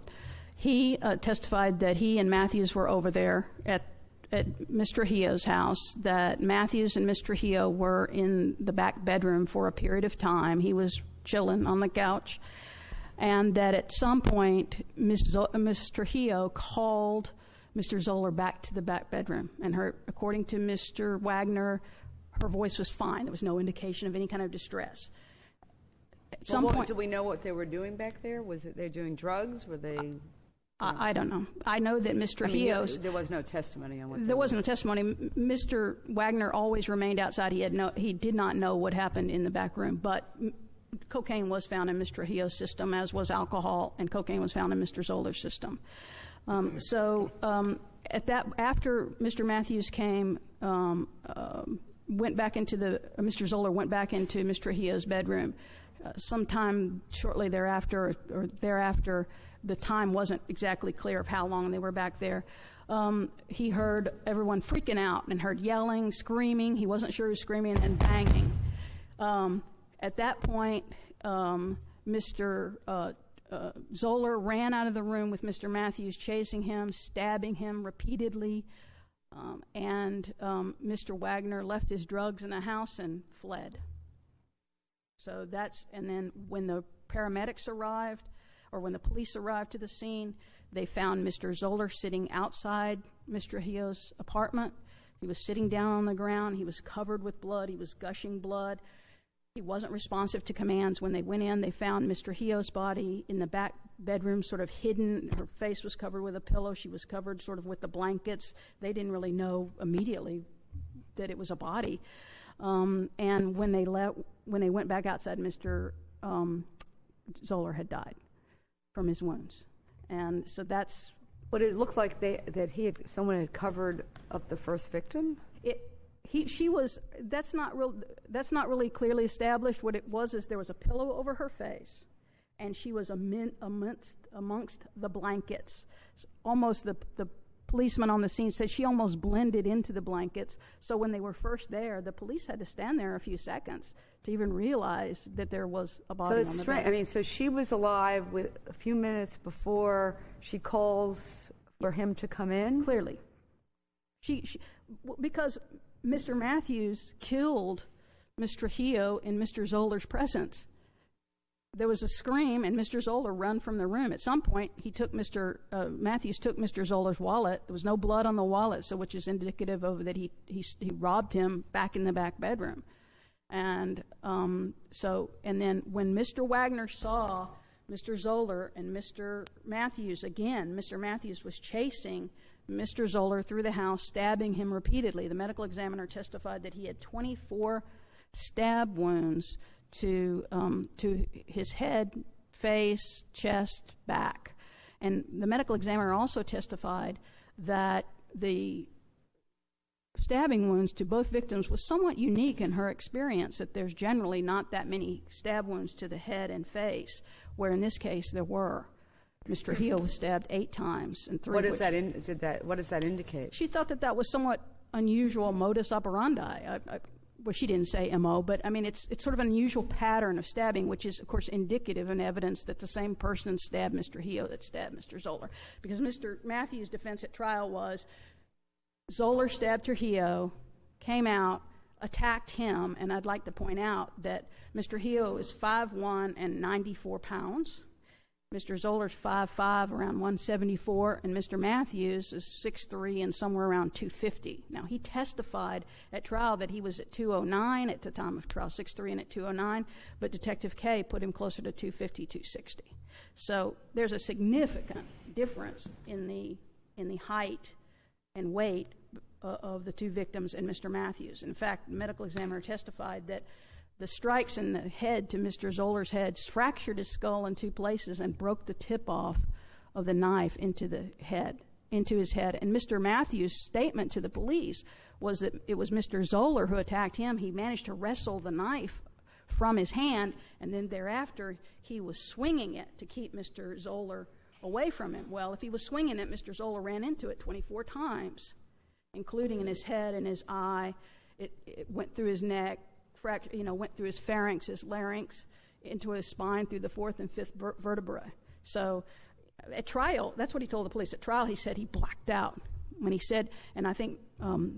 S9: He testified that he and Matthews were over there at Mr. Trujillo's house, that Matthews and Mr. Trujillo were in the back bedroom for a period of time. He was chilling on the couch, and that at some point, Ms. Trujillo called Mr. Zoller back to the back bedroom, and according to Mr. Wagner, her voice was fine. There was no indication of any kind of distress. At some point,
S6: do we know what they were doing back there? Was it they doing drugs? Were they?
S9: I don't know. I know that Mr. Trujillo's.
S6: There was no testimony on what.
S9: There was no testimony. Mr. Wagner always remained outside. He did not know what happened in the back room, but cocaine was found in Mr. Trujillo's system, as was alcohol, and cocaine was found in Mr. Zoller's system. After Mr. Matthews came, Mr. Zoller went back into Mr. Trujillo's bedroom. Sometime shortly thereafter, the time wasn't exactly clear of how long they were back there. He heard everyone freaking out and heard yelling, screaming. He wasn't sure who was screaming, and banging. At that point, Mr. Zoller ran out of the room with Mr. Matthews chasing him, stabbing him repeatedly, and Mr. Wagner left his drugs in the house and fled. And then when the paramedics arrived, or when the police arrived to the scene, they found Mr. Zoller sitting outside Mr. Trujillo's apartment. He was sitting down on the ground. He was covered with blood. He was gushing blood. He wasn't responsive to commands. When they went in, they found Mr. Trujillo's body in the back bedroom, sort of hidden. Her face was covered with a pillow. She was covered sort of with the blankets. They didn't really know immediately that it was a body. And when they went back outside, Mr. Zoller had died from his wounds. And so that's...
S6: But it looked like someone had covered up the first victim? That's not really clearly established. What it was is there was a pillow over her face, and she was amongst the blankets. Almost the policeman on the scene said she almost blended into the blankets. So when they were first there, the police had to stand there a few seconds to even realize that there was a body on the bed. I mean, so she was alive with a few minutes before she calls for him to come in?
S9: Clearly. Because Mr. Matthews killed Ms. Trujillo in Mr. Zoller's presence. There was a scream, and Mr. Zoller ran from the room. At some point, Matthews took Mr. Zoller's wallet. There was no blood on the wallet, which is indicative of that he robbed him back in the back bedroom. And then when Mr. Wagner saw Mr. Zoller and Mr. Matthews again, Mr. Matthews was chasing Mr. Zoller through the house, stabbing him repeatedly. The medical examiner testified that he had 24 stab wounds to his head, face, chest, back. And the medical examiner also testified that the stabbing wounds to both victims was somewhat unique in her experience, that there's generally not that many stab wounds to the head and face, where in this case there were. Mr. Trujillo was stabbed 8 times, and 3
S6: What does that indicate?
S9: She thought that was somewhat unusual modus operandi. Well, she didn't say MO, but I mean it's sort of an unusual pattern of stabbing, which is of course indicative and evidence that the same person stabbed Mr. Trujillo that stabbed Mr. Zoller. Because Mr. Matthews' defense at trial was Zoller stabbed Trujillo, came out, attacked him, and I'd like to point out that Mr. Trujillo is 5'1" and 94 pounds. Mr. Zoller's 5'5", around 174, and Mr. Matthews is 6'3" and somewhere around 250. Now, he testified at trial that he was at 209 at the time of trial, 6'3" and at 209, but Detective K put him closer to 250, 260. So there's a significant difference in the height and weight of the two victims and Mr. Matthews. In fact, the medical examiner testified that the strikes in the head to Mr. Zoller's head fractured his skull in 2 places and broke the tip off of the knife into his head. And Mr. Matthews' statement to the police was that it was Mr. Zoller who attacked him. He managed to wrestle the knife from his hand, and then thereafter he was swinging it to keep Mr. Zoller away from him. Well, if he was swinging it, Mr. Zola ran into it 24 times, including in his head and his eye. It went through his neck, went through his pharynx, his larynx, into his spine, through the fourth and fifth vertebrae. So at trial, that's what he told the police. At trial, he said he blacked out. When he said, and I think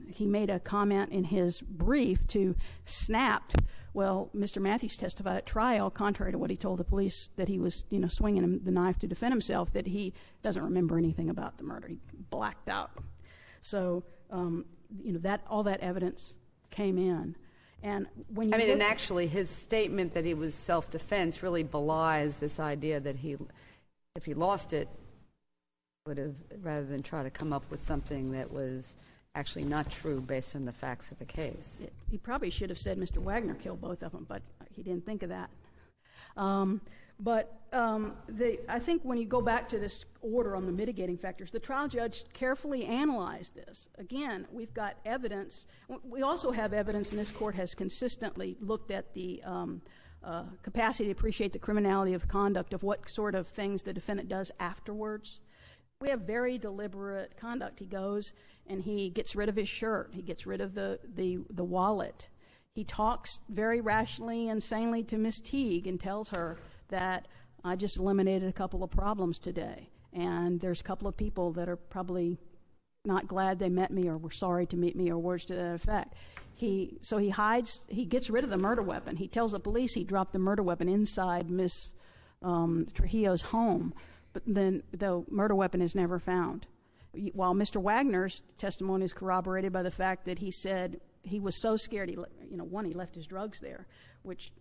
S9: he made a comment in his brief to snapped. Well, Mr. Matthews testified at trial, contrary to what he told the police, that he was, swinging the knife to defend himself, that he doesn't remember anything about the murder. He blacked out. So, that all that evidence came in. And when you
S6: and actually his statement that he was self-defense really belies this idea that if he lost it, would have, rather than try to come up with something that was actually not true based on the facts of the case.
S9: He probably should have said Mr. Wagner killed both of them, but he didn't think of that. I think when you go back to this order on the mitigating factors, the trial judge carefully analyzed this. Again, we've got evidence. We also have evidence, and this court has consistently looked at the capacity to appreciate the criminality of conduct of what sort of things the defendant does afterwards. We have very deliberate conduct. He goes and he gets rid of his shirt. He gets rid of the wallet. He talks very rationally and sanely to Miss Teague and tells her that I just eliminated a couple of problems today, and there's a couple of people that are probably not glad they met me or were sorry to meet me or words to that effect. He gets rid of the murder weapon. He tells the police he dropped the murder weapon inside Miss Trujillo's home, but then the murder weapon is never found. While Mr. Wagner's testimony is corroborated by the fact that he said he was so scared, he left his drugs there, which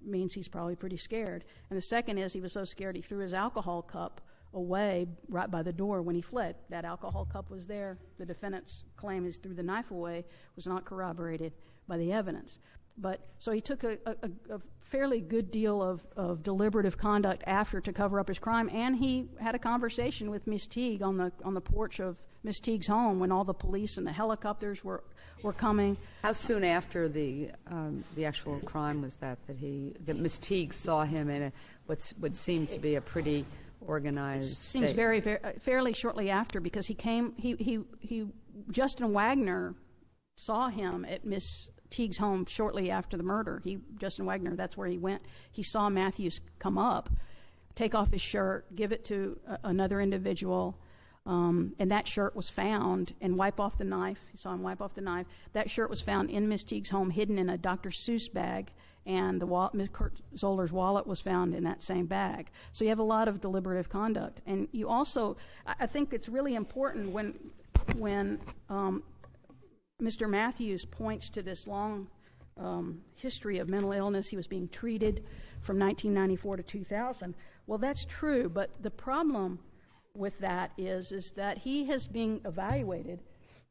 S9: means he's probably pretty scared. And the second is he was so scared he threw his alcohol cup away right by the door when he fled. That alcohol cup was there. The defendant's claim is threw the knife away was not corroborated by the evidence. So he took a fairly good deal of deliberative conduct after to cover up his crime, and he had a conversation with Miss Teague on the porch of Miss Teague's home when all the police and the helicopters were coming.
S6: How soon after the actual crime was that Miss Teague saw him in what would seem to be a pretty organized
S9: state? Seems very, very fairly shortly after, because Justin Wagner saw him at Miss Teague's home shortly after the murder. Justin Wagner, that's where he went. He saw Matthews come up, take off his shirt, give it to another individual, and that shirt was found, and wipe off the knife. He saw him wipe off the knife. That shirt was found in Miss Teague's home, hidden in a Dr. Seuss bag, and Ms. Kurt Zoller's wallet was found in that same bag. So you have a lot of deliberative conduct. And you also, I think it's really important when Mr. Matthews points to this long history of mental illness. He was being treated from 1994 to 2000. Well, that's true, but the problem with that is that he has been evaluated.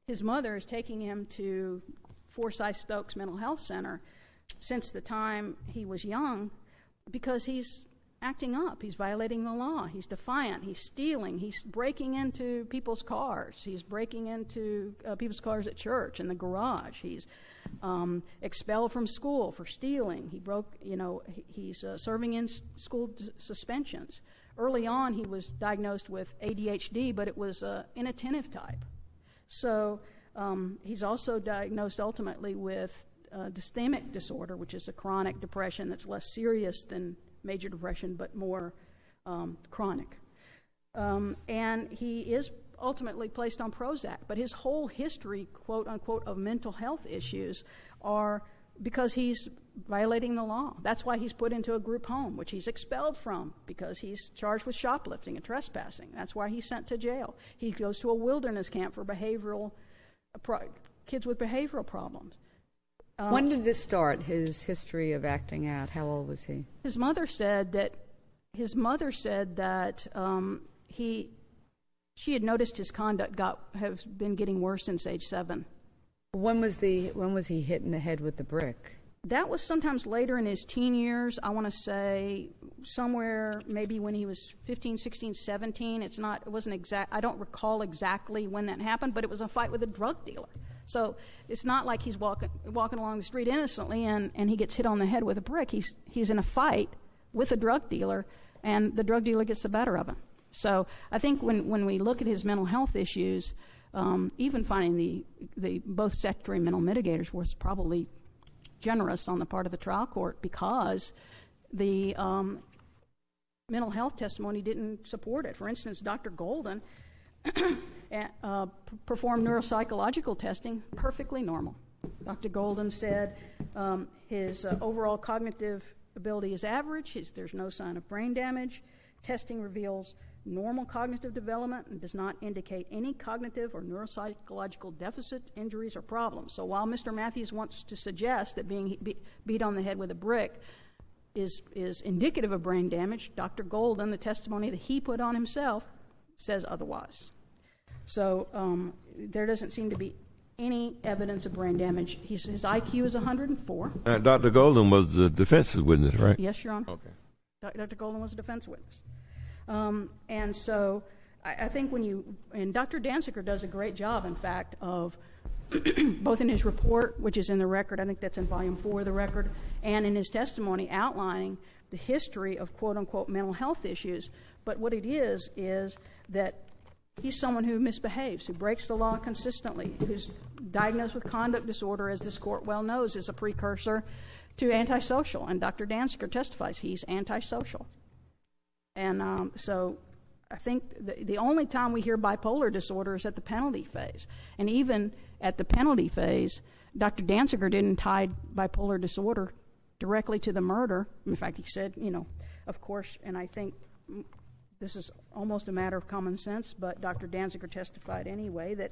S9: His mother is taking him to Forsyth Stokes Mental Health Center since the time he was young, because he's acting up. He's violating the law. He's defiant. He's stealing. He's breaking into people's cars. He's breaking into people's cars at church in the garage. He's expelled from school for stealing. He's serving in school suspensions. Early on, he was diagnosed with ADHD, but it was inattentive type. So he's also diagnosed ultimately with dysthymic disorder, which is a chronic depression that's less serious than major depression, but more chronic. And he is ultimately placed on Prozac. But his whole history, quote unquote, of mental health issues are because he's violating the law. That's why he's put into a group home, which he's expelled from because he's charged with shoplifting and trespassing. That's why he's sent to jail. He goes to a wilderness camp for kids with behavioral problems.
S6: When did this start, his history of acting out? How old was he?
S9: His mother said that she had noticed his conduct has been getting worse since age 7.
S6: When was he hit in the head with the brick?
S9: That was sometimes later in his teen years. I want to say somewhere maybe when he was 15, 16, 17. It wasn't exact. I don't recall exactly when that happened, but it was a fight with a drug dealer. So it's not like he's walking along the street innocently and he gets hit on the head with a brick. He's in a fight with a drug dealer, and the drug dealer gets the better of him. So I think when we look at his mental health issues, even finding the both statutory mental mitigators was probably generous on the part of the trial court, because the mental health testimony didn't support it. For instance, Dr. Golden performed neuropsychological testing, perfectly normal. Dr. Golden said his overall cognitive ability is average, there's no sign of brain damage, testing reveals normal cognitive development and does not indicate any cognitive or neuropsychological deficit, injuries, or problems. So while Mr. Matthews wants to suggest that being beat on the head with a brick is indicative of brain damage, Dr. Golden, the testimony that he put on himself, says otherwise. So there doesn't seem to be any evidence of brain damage. His IQ is 104.
S10: Dr. Golden was the defense witness, right?
S9: Yes, Your Honor.
S10: Okay.
S9: Dr. Golden was a defense witness. And so I think and Dr. Danziger does a great job, in fact, of both in his report, which is in the record, I think that's in volume 4 of the record, and in his testimony outlining the history of quote-unquote mental health issues. But what it is that he's someone who misbehaves, who breaks the law consistently, who's diagnosed with conduct disorder, as this court well knows, is a precursor to antisocial. And Dr. Danziger testifies he's antisocial. And so I think the only time we hear bipolar disorder is at the penalty phase. And even at the penalty phase, Dr. Danziger didn't tie bipolar disorder directly to the murder. In fact, he said, of course, and I think this is almost a matter of common sense, but Dr. Danziger testified anyway that,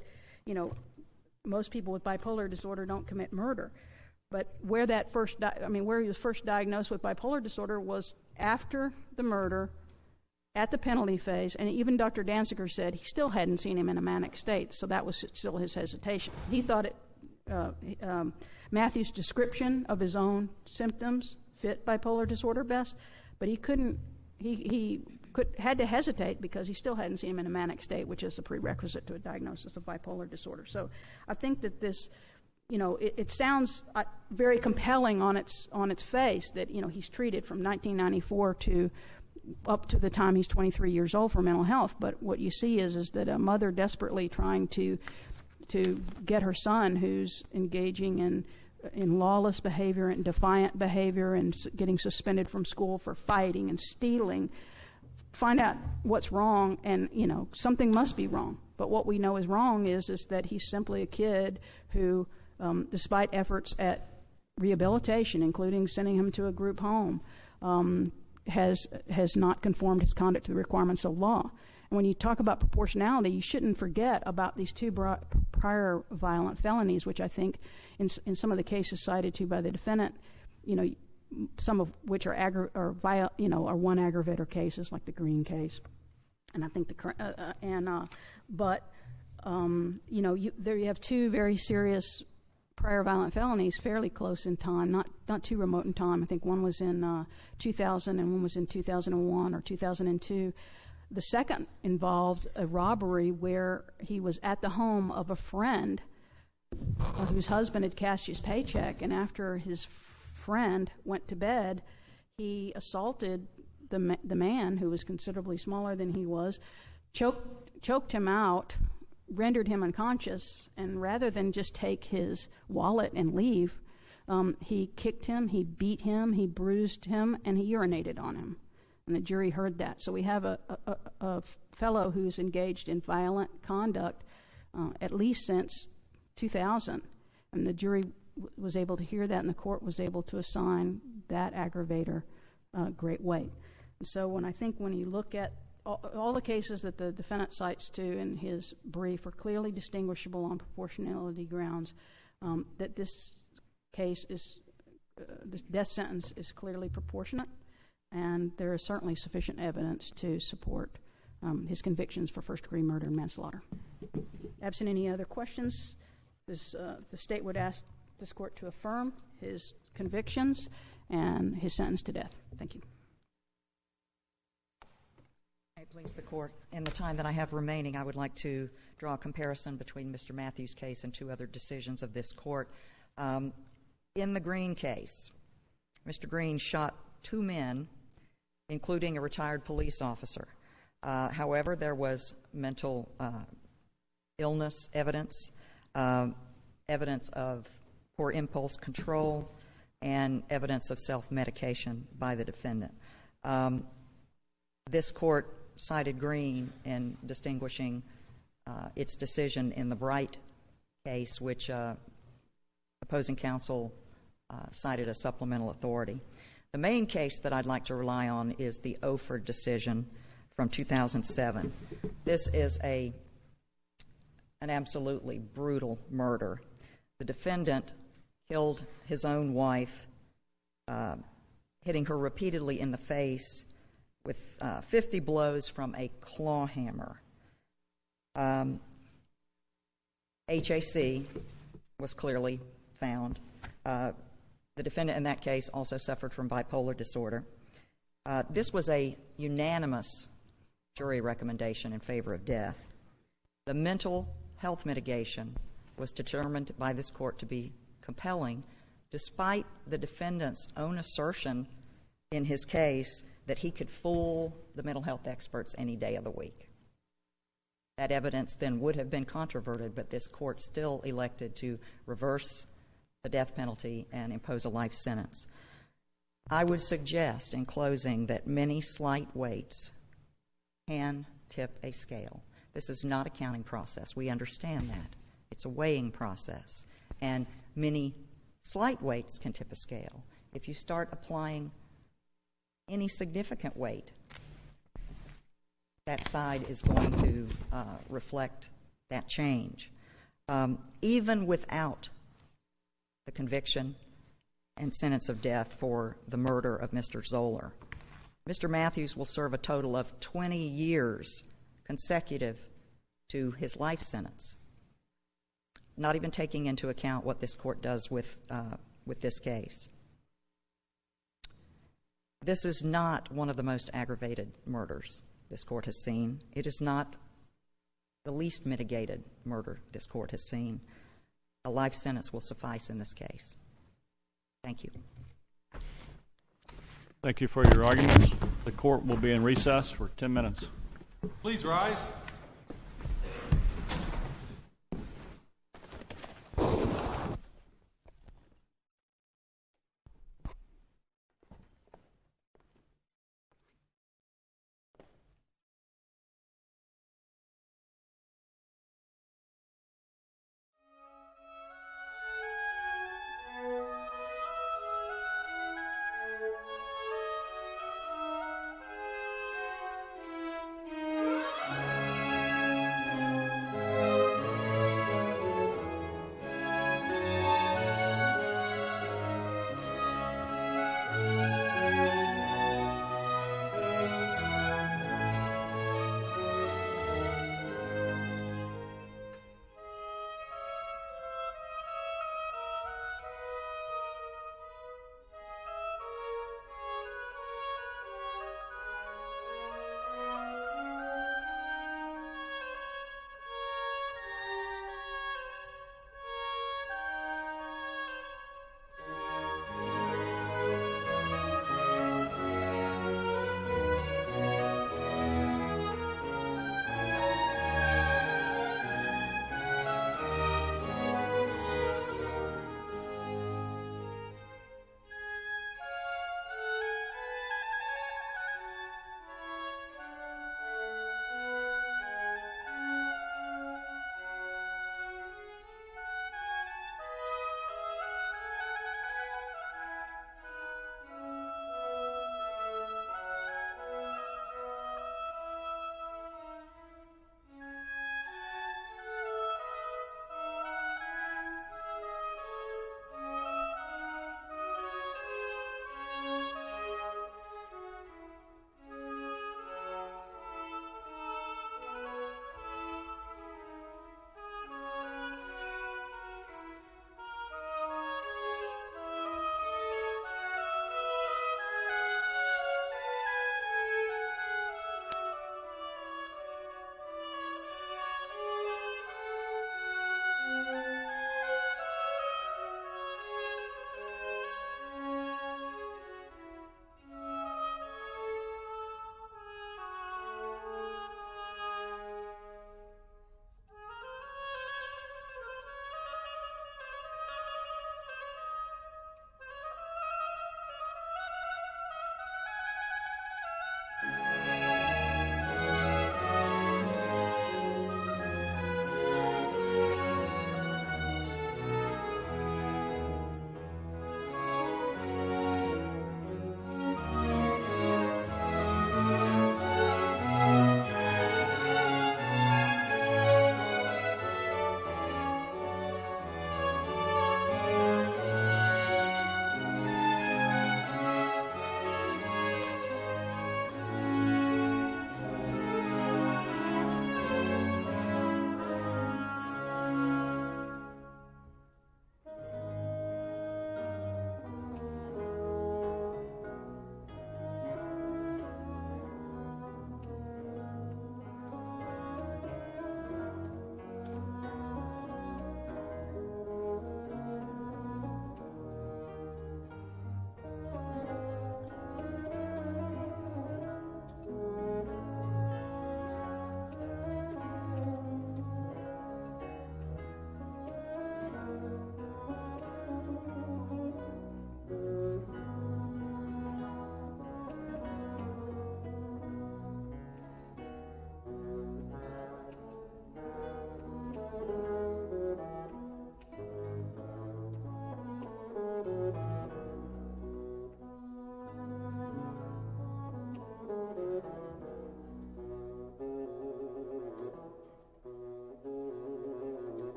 S9: most people with bipolar disorder don't commit murder. But where he was first diagnosed with bipolar disorder was after the murder, at the penalty phase, and even Dr. Danziger said he still hadn't seen him in a manic state, so that was still his hesitation. He thought Matthew's description of his own symptoms fit bipolar disorder best, but he had to hesitate because he still hadn't seen him in a manic state, which is a prerequisite to a diagnosis of bipolar disorder. So I think that this, it sounds very compelling on its face that he's treated from 1994 to up to the time he's 23 years old for mental health. But what you see is that a mother desperately trying to get her son, who's engaging in lawless behavior and defiant behavior and getting suspended from school for fighting and stealing, find out what's wrong, and something must be wrong. But what we know is wrong is that he's simply a kid who, despite efforts at rehabilitation, including sending him to a group home, has not conformed his conduct to the requirements of law. And when you talk about proportionality, you shouldn't forget about these 2 prior violent felonies, which I think in some of the cases cited to by the defendant, some of which are are one aggravator cases, like the Green case, and I think there you have 2 very serious prior violent felonies, fairly close in time, not too remote in time. I think one was in 2000 and one was in 2001 or 2002. The second involved a robbery where he was at the home of a friend whose husband had cashed his paycheck, and after his friend went to bed, he assaulted the man, who was considerably smaller than he was, choked him out, rendered him unconscious, and rather than just take his wallet and leave, he kicked him, he beat him, he bruised him, and he urinated on him. And the jury heard that. So we have a fellow who's engaged in violent conduct at least since 2000. And the jury was able to hear that, and the court was able to assign that aggravator great weight. And so when you look at all the cases that the defendant cites to in his brief are clearly distinguishable on proportionality grounds, that this case this death sentence is clearly proportionate, and there is certainly sufficient evidence to support his convictions for first-degree murder and manslaughter. Absent any other questions, the state would ask this court to affirm his convictions and his sentence to death. Thank you.
S5: Please, the court. In the time that I have remaining, I would like to draw a comparison between Mr. Matthews' case and 2 other decisions of this court. In the Green case, Mr. Green shot 2 men, including a retired police officer. However, there was mental illness evidence, evidence of poor impulse control, and evidence of self-medication by the defendant. This court cited Green in distinguishing its decision in the Bright case, which opposing counsel cited as supplemental authority. The main case that I'd like to rely on is the Oford decision from 2007. This is an absolutely brutal murder. The defendant killed his own wife, hitting her repeatedly in the face with 50 blows from a claw hammer. HAC was clearly found. The defendant in that case also suffered from bipolar disorder. This was a unanimous jury recommendation in favor of death. The mental health mitigation was determined by this court to be compelling, despite the defendant's own assertion in his case that he could fool the mental health experts any day of the week. That evidence then would have been controverted, but this court still elected to reverse the death penalty and impose a life sentence. I would suggest in closing that many slight weights can tip a scale. This is not a counting process. We understand that. It's a weighing process. And many slight weights can tip a scale. If you start applying any significant weight, that side is going to reflect that change. Even without the conviction and sentence of death for the murder of Mr. Zoller, Mr. Matthews will serve a total of 20 years consecutive to his life sentence, not even taking into account what this court does with this case. This is not one of the most aggravated murders this court has seen. It is not the least mitigated murder this court has seen. A life sentence will suffice in this case. Thank you.
S3: Thank you for your arguments. The court will be in recess for 10 minutes.
S2: Please rise.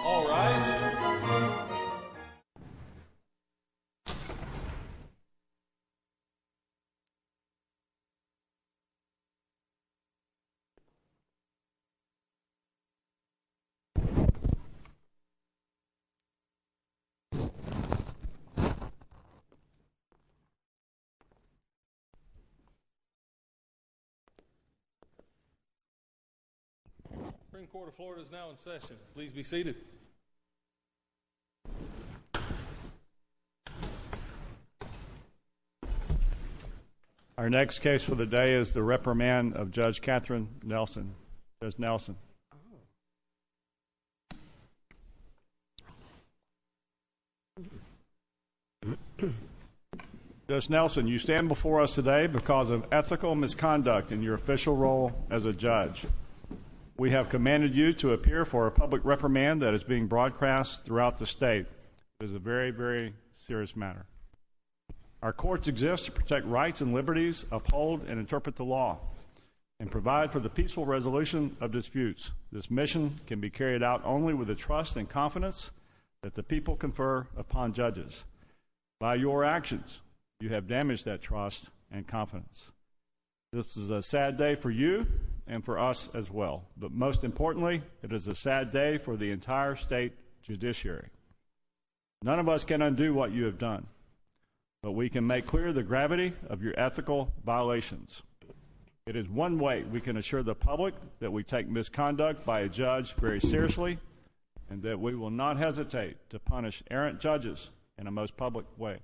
S2: All rise. Supreme Court of Florida is now in session. Please be seated.
S3: Our next case for the day is the reprimand of Judge Katherine Nelson. Judge Nelson. Judge Nelson, you stand before us today because of ethical misconduct in your official role as a judge. We have commanded you to appear for a public reprimand that is being broadcast throughout the state. It is a very, very serious matter. Our courts exist to protect rights and liberties, uphold and interpret the law, and provide for the peaceful resolution of disputes. This mission can be carried out only with the trust and confidence that the people confer upon judges. By your actions, you have damaged that trust and confidence. This is a sad day for you and for us as well. But most importantly, it is a sad day for the entire state judiciary. None of us can undo what you have done, but we can make clear the gravity of your ethical violations. It is one way we can assure the public that we take misconduct by a judge very seriously and that we will not hesitate to punish errant judges in a most public way.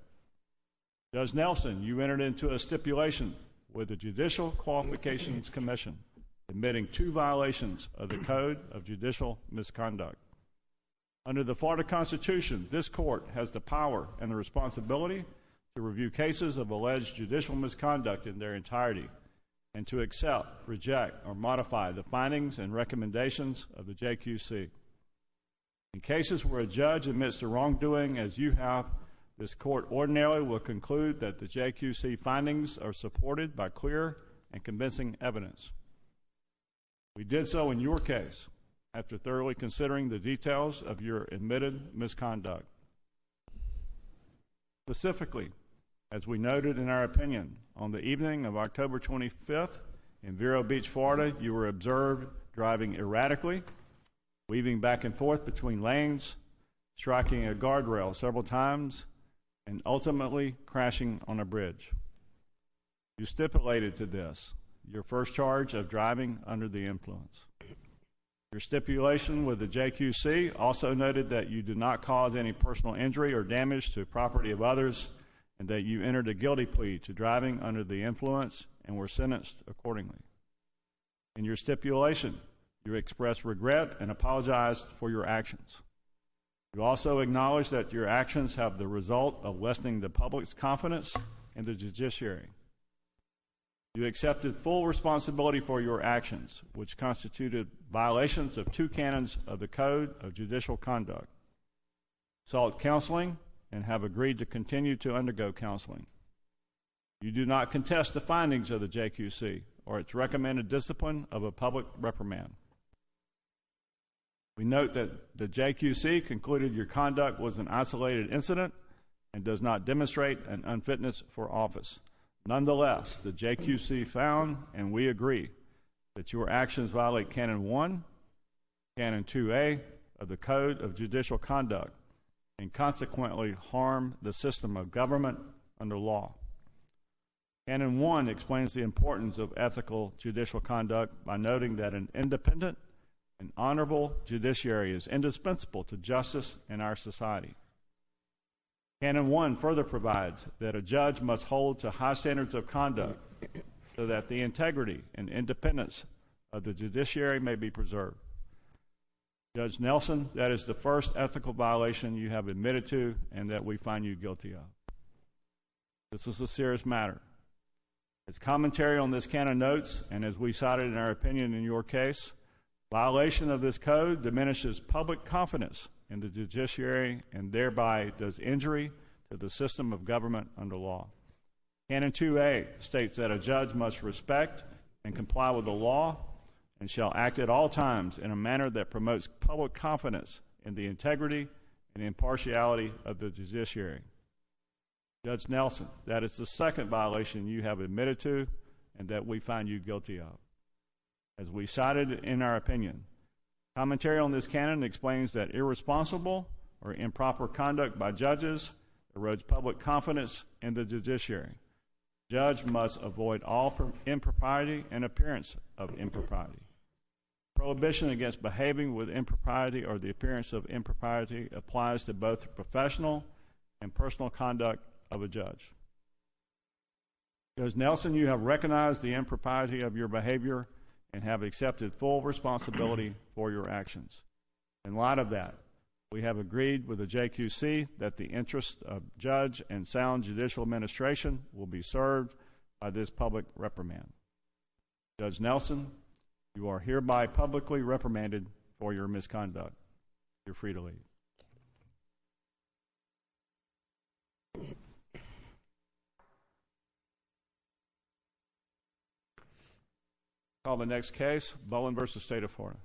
S3: Judge Nelson, you entered into a stipulation with the Judicial Qualifications Commission, admitting 2 violations of the Code of Judicial Misconduct. Under the Florida Constitution, this court has the power and the responsibility to review cases of alleged judicial misconduct in their entirety and to accept, reject, or modify the findings and recommendations of the JQC. In cases where a judge admits to wrongdoing as you have, this court ordinarily will conclude that the JQC findings are supported by clear and convincing evidence. We did so in your case after thoroughly considering the details of your admitted misconduct. Specifically, as we noted in our opinion, on the evening of October 25th in Vero Beach, Florida, you were observed driving erratically, weaving back and forth between lanes, striking a guardrail several times, and ultimately crashing on a bridge. You stipulated to this, your first charge of driving under the influence. Your stipulation with the JQC also noted that you did not cause any personal injury or damage to property of others, and that you entered a guilty plea to driving under the influence and were sentenced accordingly. In your stipulation, you expressed regret and apologized for your actions. You also acknowledge that your actions have the result of lessening the public's confidence in the judiciary. You accepted full responsibility for your actions, which constituted violations of 2 canons of the Code of Judicial Conduct. Sought counseling and have agreed to continue to undergo counseling. You do not contest the findings of the JQC or its recommended discipline of a public reprimand. We note that the JQC concluded your conduct was an isolated incident and does not demonstrate an unfitness for office. Nonetheless, the JQC found, and we agree, that your actions violate Canon 1, Canon 2A of the Code of Judicial Conduct, and consequently harm the system of government under law. Canon 1 explains the importance of ethical judicial conduct by noting that an independent and honorable judiciary is indispensable to justice in our society. Canon 1 further provides that a judge must hold to high standards of conduct so that the integrity and independence of the judiciary may be preserved. Judge Nelson, that is the first ethical violation you have admitted to and that we find you guilty of. This is a serious matter. As commentary on this canon notes, and as we cited in our opinion in your case, violation of this code diminishes public confidence in the judiciary and thereby does injury to the system of government under law. Canon 2A states that a judge must respect and comply with the law and shall act at all times in a manner that promotes public confidence in the integrity and impartiality of the judiciary. Judge Nelson, that is the second violation you have admitted to and that we find you guilty of. As we cited in our opinion, commentary on this canon explains that irresponsible or improper conduct by judges erodes public confidence in the judiciary. Judge must avoid all impropriety and appearance of impropriety. Prohibition against behaving with impropriety or the appearance of impropriety applies to both the professional and personal conduct of a judge. Judge Nelson, you have recognized the impropriety of your behavior and have accepted full responsibility for your actions. In light of that, we have agreed with the JQC that the interest of judge and sound judicial administration will be served by this public reprimand. Judge Nelson, you are hereby publicly reprimanded for your misconduct. You're free to leave. Call the next case, Bowen versus State of Florida.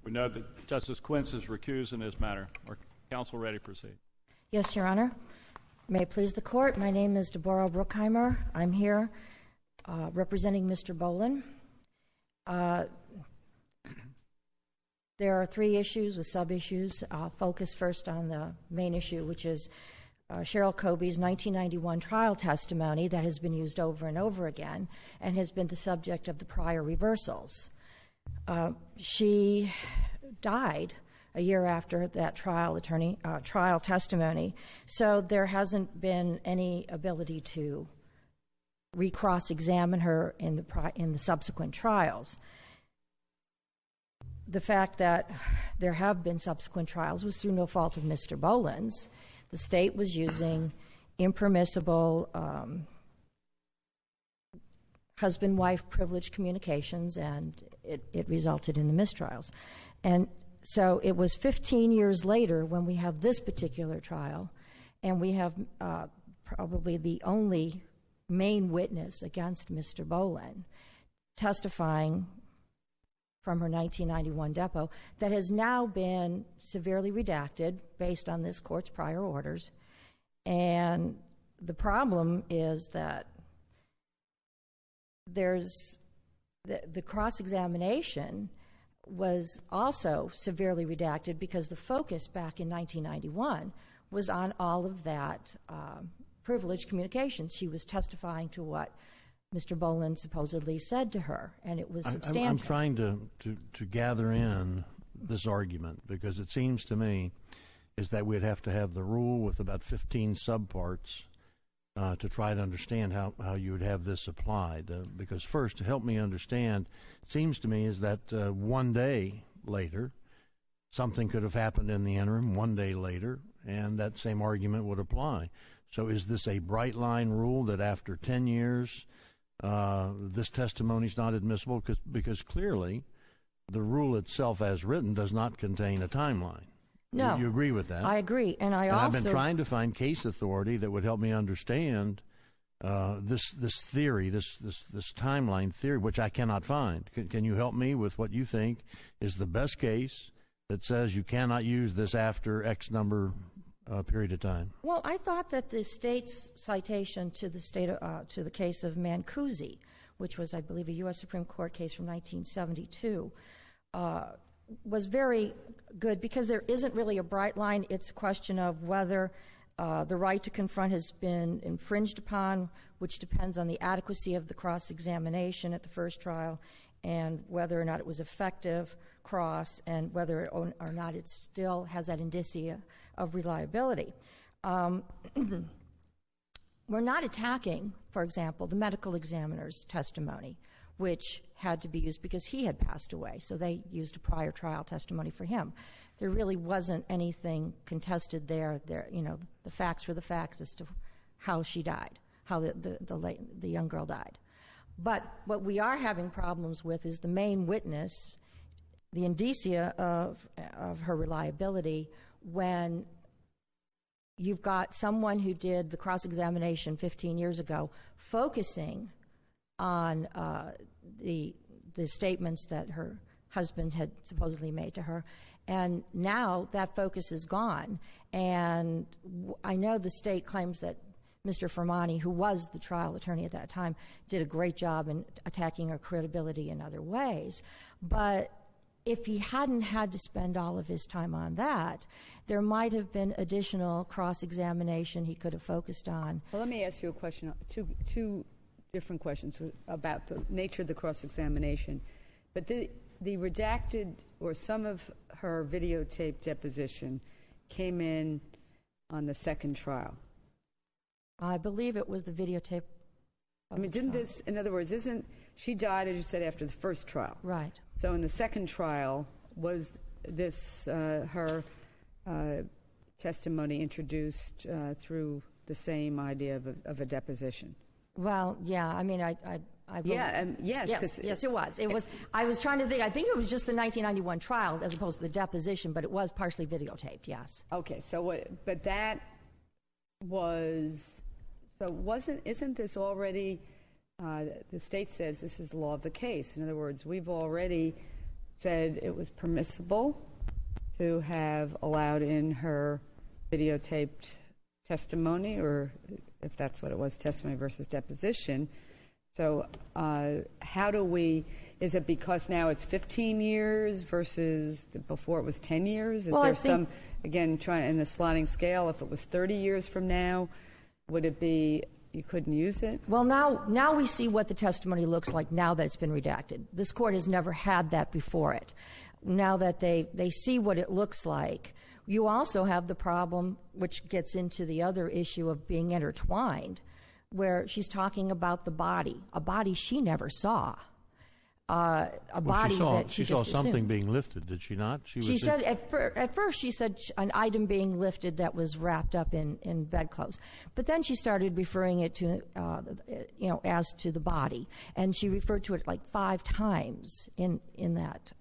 S3: We know that Justice Quince is recused in this matter. Are counsel ready to proceed?
S11: Yes, Your Honor. May it please the Court, my name is Dvoro Brookheimimer. I'm here representing Mr. Bolan. There are 3 issues with sub-issues. I'll focus first on the main issue, which is Cheryl Kobe's 1991 trial testimony that has been used over and over again and has been the subject of the prior reversals. She died a year after that trial testimony, so there hasn't been any ability to recross-examine her in the subsequent trials. The fact that there have been subsequent trials was through no fault of Mr. Bolan's. The state was using impermissible husband-wife privileged communications, and it resulted in the mistrials. And so it was 15 years later when we have this particular trial, and we have probably the only main witness against Mr. Bolan testifying from her 1991 depo that has now been severely redacted based on this court's prior orders. And the problem is that there's the cross-examination was also severely redacted because the focus back in 1991 was on all of that privileged communication. She was testifying to what Mr. Bolan supposedly said to her, and it was substantial.
S8: I'm trying to gather in this argument, because it seems to me is that we'd have to have the rule with about 15 subparts to try to understand how you would have this applied. Because first, to help me understand, it seems to me is that one day later, something could have happened in the interim, one day later, and that same argument would apply. So is this a bright line rule that after 10 years, this testimony is not admissible? Because clearly, the rule itself as written does not contain a timeline.
S11: No.
S8: You agree with that?
S11: I agree. And
S8: I've been trying to find case authority that would help me understand this theory, this timeline theory, which I cannot find. Can you help me with what you think is the best case that says you cannot use this after X number period of time?
S11: Well, I thought that the state's citation to the case of Mancusi, which was, I believe, a U.S. Supreme Court case from 1972, was very good because there isn't really a bright line. It's a question of whether the right to confront has been infringed upon, which depends on the adequacy of the cross-examination at the first trial, and whether or not it was effective cross, and whether or not it still has that indicia of reliability. We're not attacking, for example, the medical examiner's testimony, which had to be used because he had passed away, so they used a prior trial testimony for him. There really wasn't anything contested there. The facts were the facts as to how she died, how the young girl died. But what we are having problems with is the main witness, the indicia of her reliability, when you've got someone who did the cross-examination 15 years ago focusing on the statements that her husband had supposedly made to her, and now that focus is gone. And I know the state claims that Mr. Fermani, who was the trial attorney at that time, did a great job in attacking her credibility in other ways. But if he hadn't had to spend all of his time on that, there might have been additional cross-examination he could have focused on.
S6: Well, let me ask you a question, two different questions about the nature of the cross-examination. But the redacted, or some of her videotape deposition, came in on the second trial.
S11: I believe it was the videotape.
S6: I mean, didn't this, in other words, she died, as you said, after the first trial.
S11: Right.
S6: So in the second trial, was this her testimony introduced through the same idea of a deposition?
S11: Well, yeah. I mean, I
S6: yes,
S11: it was. It was. I was trying to think. I think it was just the 1991 trial as opposed to the deposition, but it was partially videotaped. Yes.
S6: Okay. So but that was. So isn't this already? The state says this is the law of the case. In other words, we've already said it was permissible to have allowed in her videotaped testimony, or if that's what it was, testimony versus deposition. So how do we, is it because now it's 15 years versus before it was 10 years? Is there some, again, trying in the sliding scale, if it was 30 years from now, would it be you couldn't use it?
S11: Well, now we see what the testimony looks like now that it's been redacted. This court has never had that before it. Now that they see what it looks like, you also have the problem, which gets into the other issue of being intertwined, where she's talking about the body, a body she never saw.
S8: She saw something being lifted, did she not?
S11: She said at first she said an item being lifted that was wrapped up in bedclothes, but then she started referring it to as to the body, and she referred to it like 5 times in that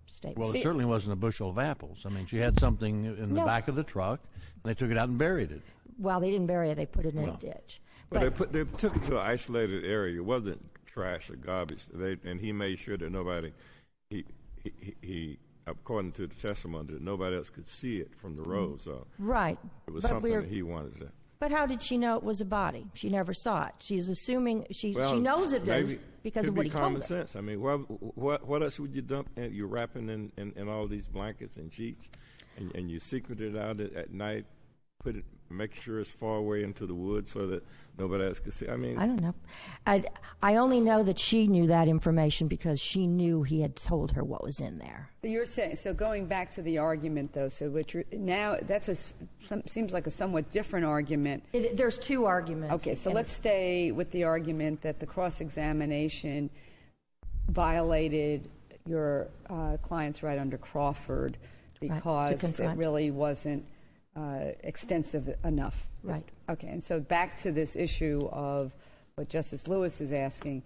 S11: statement.
S8: Well, it certainly wasn't a bushel of apples. I mean, she had something in the back of the truck, and they took it out and buried it.
S11: Well, they didn't bury it; they put it in a ditch.
S10: But they took it to an isolated area. It wasn't trash or garbage. And he made sure that nobody, he according to the testimony, that nobody else could see it from the road. So
S11: right,
S10: it was something that he wanted to.
S11: But how did she know it was a body? She never saw it. She's assuming she knows it is because of what he told her.
S10: Common sense. I mean, what else would you dump? You're wrapping in all these blankets and sheets, and you secret it out at night, make sure it's far away into the woods so that nobody else could see. I mean,
S11: I don't know. I only know that she knew that information because she knew he had told her what was in there.
S6: So you're saying, so going back to the argument, though, so what you're, now that's seems like a somewhat different argument.
S11: There's two arguments.
S6: Okay, so let's stay with the argument that the cross-examination violated your client's right under Crawford because it really wasn't extensive enough.
S11: Right.
S6: Okay, and so back to this issue of what Justice Lewis is asking,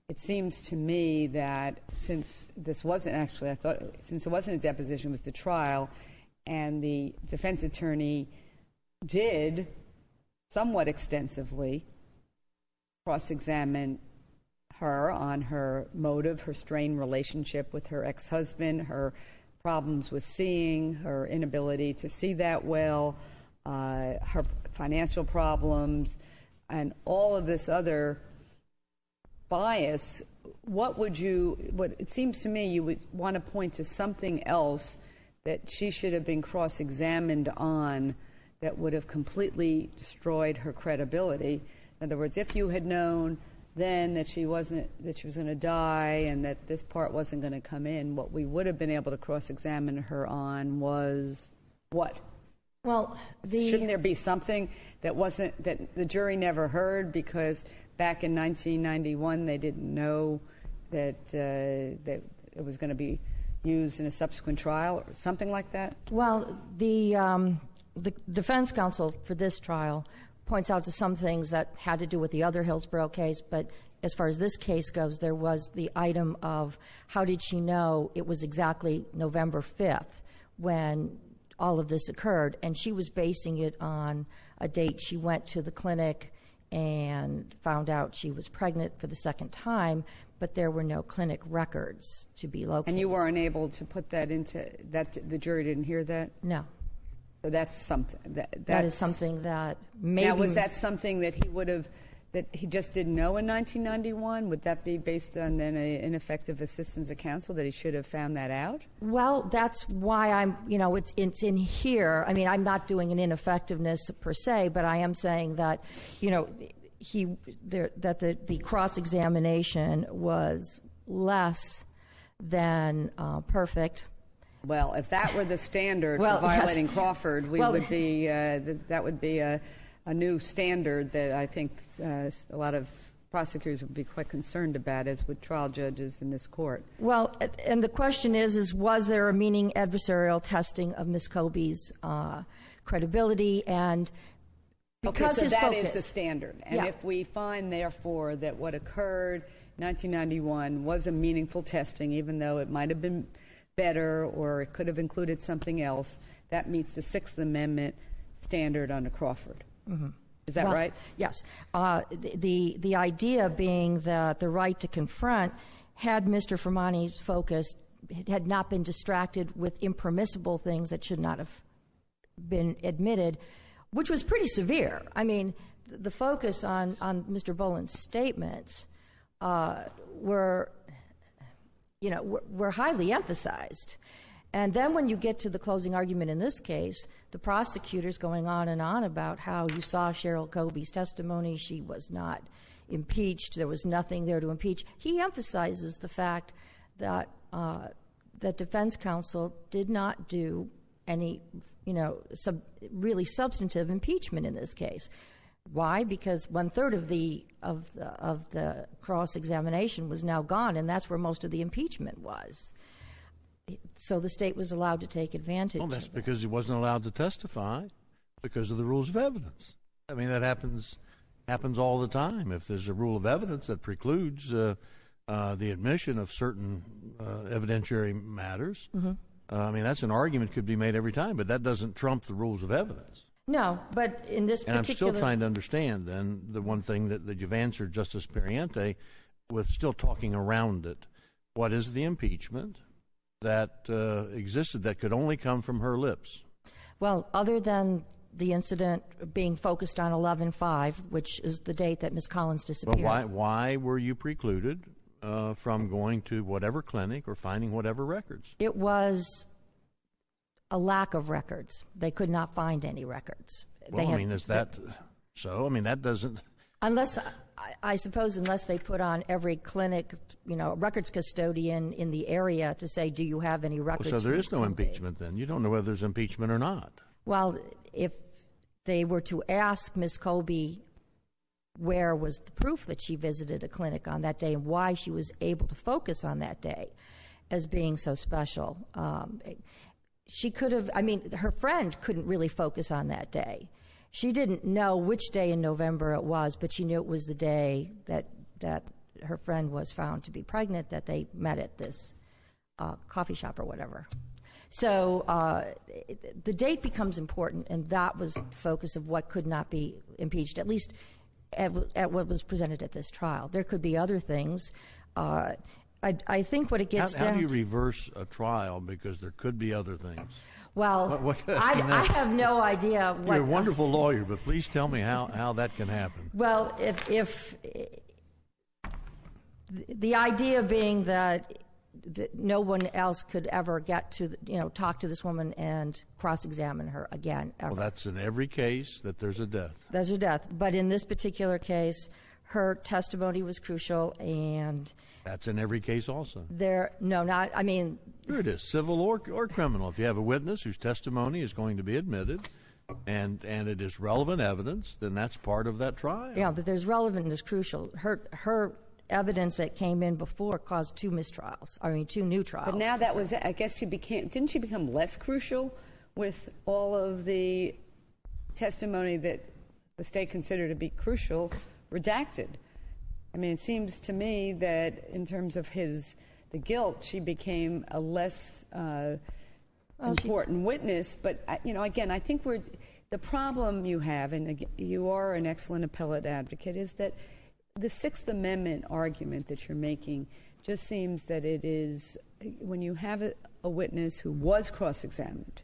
S6: it seems to me that since this wasn't actually, since it wasn't a deposition, it was the trial, and the defense attorney did somewhat extensively cross-examine her on her motive, her strained relationship with her ex-husband, her problems with seeing, her inability to see that well, her financial problems, and all of this other bias. What it seems to me you would want to point to something else that she should have been cross-examined on that would have completely destroyed her credibility. In other words, if you had known then that she was going to die and that this part wasn't going to come in, what we would have been able to cross-examine her on was what?
S11: Well,
S6: shouldn't there be something that the jury never heard because back in 1991 they didn't know that it was going to be used in a subsequent trial or something like that?
S11: Well, the defense counsel for this trial points out to some things that had to do with the other Hillsborough case, but as far as this case goes, there was the item of how did she know it was exactly November 5th when all of this occurred, and she was basing it on a date she went to the clinic and found out she was pregnant for the second time, but there were no clinic records to be located.
S6: And you weren't able to put that into that? The jury didn't hear that?
S11: No.
S6: So that's something
S11: that is something that maybe.
S6: Now, was that something that he would have, that he just didn't know in 1991? Would that be based on then an ineffective assistance of counsel that he should have found that out?
S11: Well, that's why I'm, it's in here. I mean, I'm not doing an ineffectiveness per se, but I am saying that, that the cross-examination was less than perfect.
S6: Well, if that were the standard for violating Crawford, that would be a new standard that I think a lot of prosecutors would be quite concerned about, as would trial judges in this court.
S11: Well, and the question is was there a meaning adversarial testing of Ms. Kobe's credibility? And because
S6: okay, so
S11: his
S6: that
S11: focus
S6: is the standard. And if we find, therefore, that what occurred in 1991 was a meaningful testing, even though it might have been better or it could have included something else, that meets the Sixth Amendment standard under Crawford. Mm-hmm. Is that right?
S11: Yes. The idea being that the right to confront, had Mr. Fermani's focus had not been distracted with impermissible things that should not have been admitted, which was pretty severe. I mean, the focus on Mr. Bolan's statements were highly emphasized. And then when you get to the closing argument in this case, the prosecutor's going on and on about how you saw Cheryl Kobe's testimony, she was not impeached, there was nothing there to impeach. He emphasizes the fact that that defense counsel did not do any, really substantive impeachment in this case. Why? Because 1/3 of the cross-examination was now gone, and that's where most of the impeachment was. So the state was allowed to take advantage.
S8: Well, that's
S11: of
S8: because he wasn't allowed to testify because of the rules of evidence. I mean, that happens all the time. If there's a rule of evidence that precludes the admission of certain evidentiary matters, I mean, that's an argument could be made every time, but that doesn't trump the rules of evidence.
S11: No, but in this particular...
S8: And I'm still trying to understand, then, the one thing that you've answered, Justice Pariente, with still talking around it. What is the impeachment that existed that could only come from her lips?
S11: Well, other than the incident being focused on 11/5, which is the date that Ms. Collins disappeared.
S8: Well, why were you precluded from going to whatever clinic or finding whatever records?
S11: It was a lack of records. They could not find any records.
S8: Well, I mean, is that so? I mean, that doesn't...
S11: Unless, I suppose, unless they put on every clinic, records custodian in the area to say, do you have any records?
S8: So there is no impeachment then. You don't know whether there's impeachment or not.
S11: Well, if they were to ask Ms. Kobe where was the proof that she visited a clinic on that day and why she was able to focus on that day as being so special, she could have, her friend couldn't really focus on that day. She didn't know which day in November it was, but she knew it was the day that her friend was found to be pregnant, that they met at this coffee shop or whatever. So the date becomes important, and that was the focus of what could not be impeached, at least at what was presented at this trial. There could be other things. I think what it gets down to... How do
S8: you reverse a trial because there could be other things?
S11: Well, I have no idea what...
S8: You're a wonderful lawyer, but please tell me how that can happen.
S11: Well, if the idea being that no one else could ever get to, talk to this woman and cross-examine her again, ever.
S8: Well, that's in every case that there's a death.
S11: There's a death. But in this particular case, her testimony was crucial, and...
S8: That's in every case also.
S11: Sure
S8: it is, civil or criminal. If you have a witness whose testimony is going to be admitted and it is relevant evidence, then that's part of that trial.
S11: Yeah, but there's relevant and there's crucial. Her evidence that came in before caused two new trials.
S6: But now that was, I guess didn't she become less crucial with all of the testimony that the state considered to be crucial redacted? It seems to me that in terms of the guilt, she became a less important witness. But, again, I think the problem you have, and you are an excellent appellate advocate, is that the Sixth Amendment argument that you're making just seems that it is, when you have a witness who was cross-examined,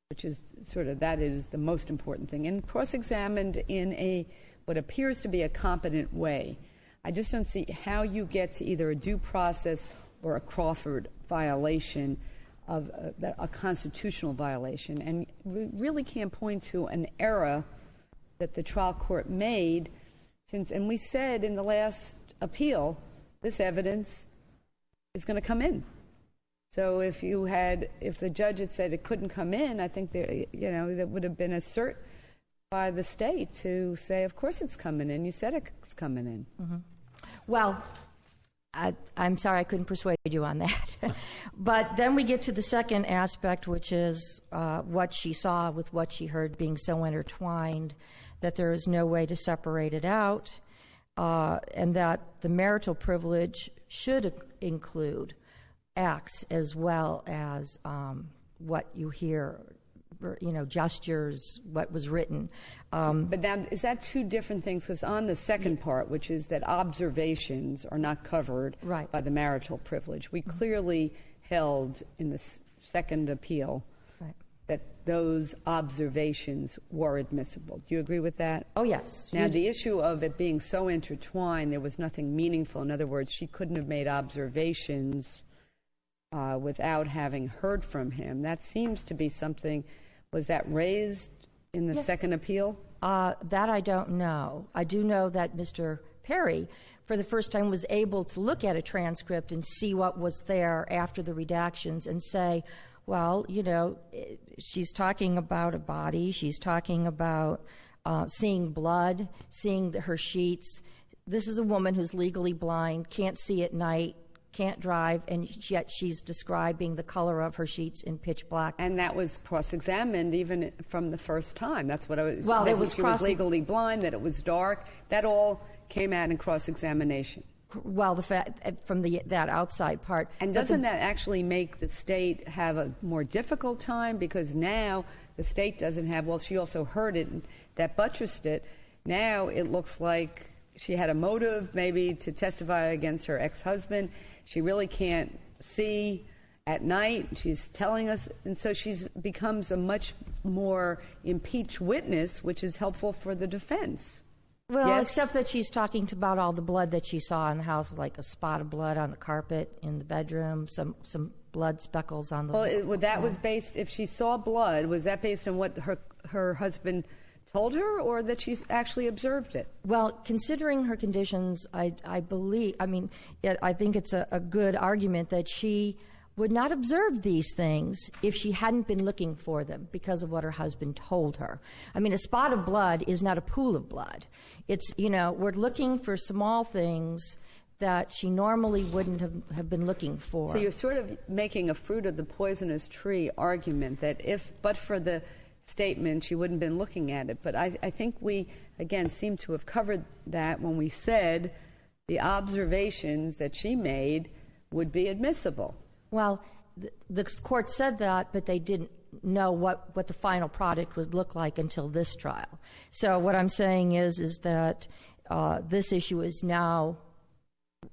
S6: which is that is the most important thing, and cross-examined in what appears to be a competent way, I just don't see how you get to either a due process or a Crawford violation of a constitutional violation. And we really can't point to an error that the trial court made and we said in the last appeal, this evidence is going to come in. So if the judge had said it couldn't come in, I think there would have been a cert by the state to say, of course it's coming in. You said it's coming in.
S11: Mm-hmm. Well, I'm sorry I couldn't persuade you on that. But then we get to the second aspect, which is what she saw with what she heard being so intertwined that there is no way to separate it out, and that the marital privilege should include acts as well as what you hear, gestures, what was written.
S6: But now, is that two different things? Because on the second part, which is that observations are not covered by the marital privilege, we clearly held in the second appeal that those observations were admissible. Do you agree with that?
S11: Oh, yes.
S6: Now, the issue of it being so intertwined, there was nothing meaningful. In other words, she couldn't have made observations without having heard from him. That seems to be something. Was that raised in the second appeal?
S11: That I don't know. I do know that Mr. Perry, for the first time, was able to look at a transcript and see what was there after the redactions and say, well, she's talking about a body. She's talking about seeing blood, seeing her sheets. This is a woman who's legally blind, can't see at night, can't drive, and yet she's describing the color of her sheets in pitch black.
S6: And that was cross-examined even from the first time. That's what I was.
S11: Well,
S6: that she was legally blind, that it was dark. That all came out in cross-examination.
S11: Well, the fact from that outside part.
S6: And doesn't that actually make the state have a more difficult time? Because now the state doesn't have. Well, she also heard it, and that buttressed it. Now it looks like she had a motive, maybe, to testify against her ex-husband. She really can't see, at night. She's telling us, and so she's becomes a much more impeached witness, which is helpful for the defense.
S11: Well,
S6: Yes?
S11: except that she's talking about all the blood that she saw in the house, like a spot of blood on the carpet in the bedroom, some blood speckles on the
S6: Well, that was based, if she saw blood, was that based on what her husband told her, or that she's actually observed it?
S11: Well, considering her conditions, I think it's a good argument that she would not observe these things if she hadn't been looking for them because of what her husband told her. I mean, a spot of blood is not a pool of blood. It's, we're looking for small things that she normally wouldn't have been looking for.
S6: So you're sort of making a fruit of the poisonous tree argument that but for the statement, she wouldn't have been looking at it. But I think we, again, seem to have covered that when we said the observations that she made would be admissible.
S11: Well, the court said that, but they didn't know what the final product would look like until this trial. So what I'm saying is that this issue is now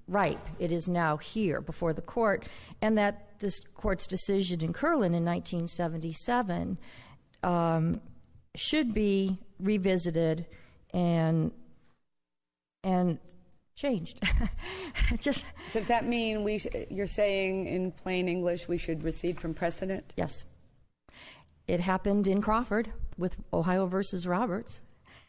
S11: ripe. It is now here before the court, and that this court's decision in Curlin in 1977 should be revisited and changed. Just
S6: does that mean you're saying in plain English we should recede from precedent?
S11: Yes. It happened in Crawford with Ohio versus Roberts.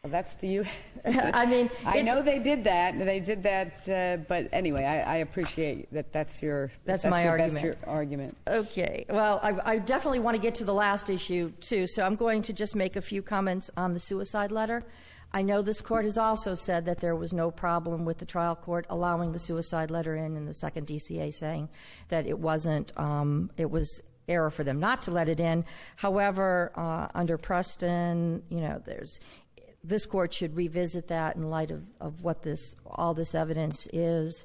S6: Well, that's the
S11: I mean,
S6: I know they did that. They did that, but anyway, I appreciate that. That's my argument. That's your argument.
S11: Okay. Well, I definitely want to get to the last issue too. So I'm going to just make a few comments on the suicide letter. I know this court has also said that there was no problem with the trial court allowing the suicide letter in the second DCA saying that it wasn't, it was error for them not to let it in. However, under Preston, this court should revisit that in light of what all this evidence is.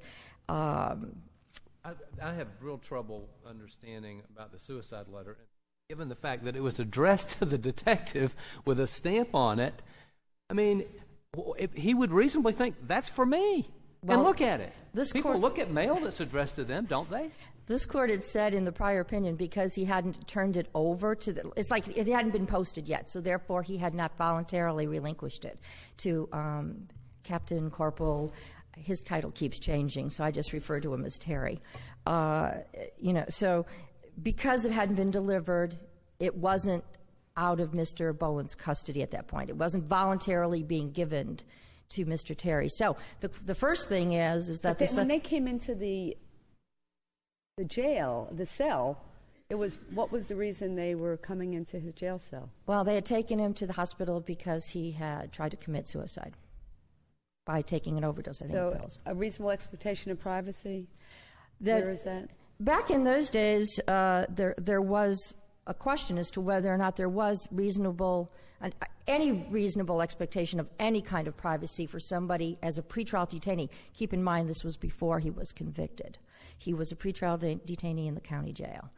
S12: I have real trouble understanding about the suicide letter, given the fact that it was addressed to the detective with a stamp on it. I mean, he would reasonably think, that's for me.
S11: Well,
S12: and look at it. People
S11: court,
S12: look at mail that's addressed to them, don't they?
S11: This court had said in the prior opinion, because he hadn't turned it over it's like it hadn't been posted yet, so therefore he had not voluntarily relinquished it to Captain Corporal. His title keeps changing, so I just refer to him as Terry. So because it hadn't been delivered, it wasn't out of Mr. Bowen's custody at that point. It wasn't voluntarily being given to Mr. Terry. So the first thing is that
S6: when they came into the jail, the cell, what was the reason they were coming into his jail cell?
S11: Well, they had taken him to the hospital because he had tried to commit suicide by taking an overdose, I think, pills.
S6: A reasonable expectation of privacy? Where is that?
S11: Back in those days, there was a question as to whether or not there was any reasonable expectation of any kind of privacy for somebody as a pretrial detainee. Keep in mind, this was before he was convicted. He was a pretrial detainee in the county jail.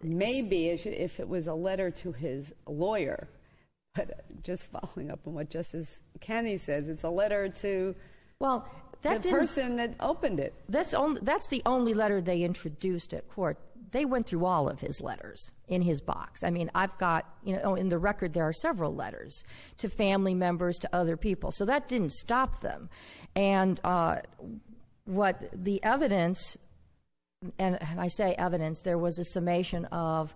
S6: Maybe if it was a letter to his lawyer, but just following up on what Justice Kennedy says, it's a letter to the person that opened it.
S11: That's the only letter they introduced at court. They went through all of his letters in his box. I mean, I've got, in the record there are several letters to family members, to other people. So that didn't stop them. And what the evidence, and I say evidence, there was a summation of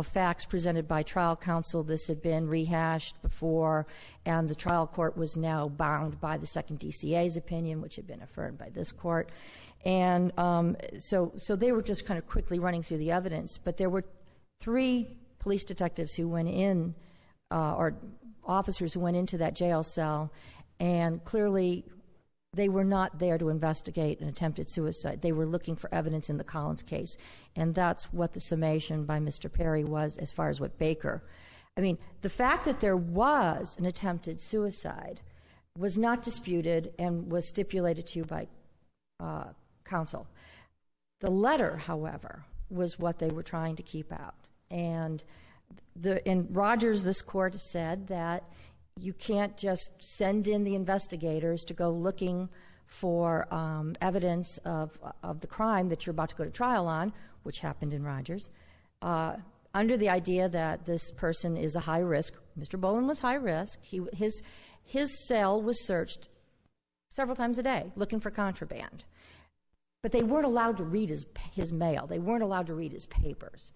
S11: facts presented by trial counsel. This had been rehashed before, and the trial court was now bound by the second DCA's opinion, which had been affirmed by this court. And so they were just kind of quickly running through the evidence. But there were 3 police detectives who went in, or officers who went into that jail cell, and clearly they were not there to investigate an attempted suicide. They were looking for evidence in the Collins case. And that's what the summation by Mr. Perry was as far as what Baker. I mean, the fact that there was an attempted suicide was not disputed and was stipulated to by counsel. The letter, however, was what they were trying to keep out. And in Rogers, this court said that you can't just send in the investigators to go looking for evidence of the crime that you're about to go to trial on, which happened in Rogers, under the idea that this person is a high risk. Mr. Bolan was high risk. His cell was searched several times a day looking for contraband. But they weren't allowed to read his mail. They weren't allowed to read his papers.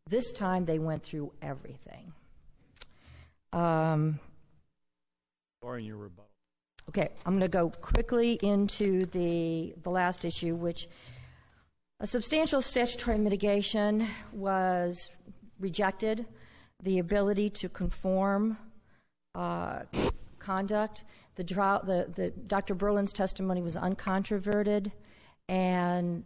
S11: This time they went through everything.
S3: Or in your rebuttal.
S11: Okay, I'm going to go quickly into the last issue, which a substantial statutory mitigation was rejected. The ability to conform conduct. Dr. Berlin's testimony was uncontroverted, and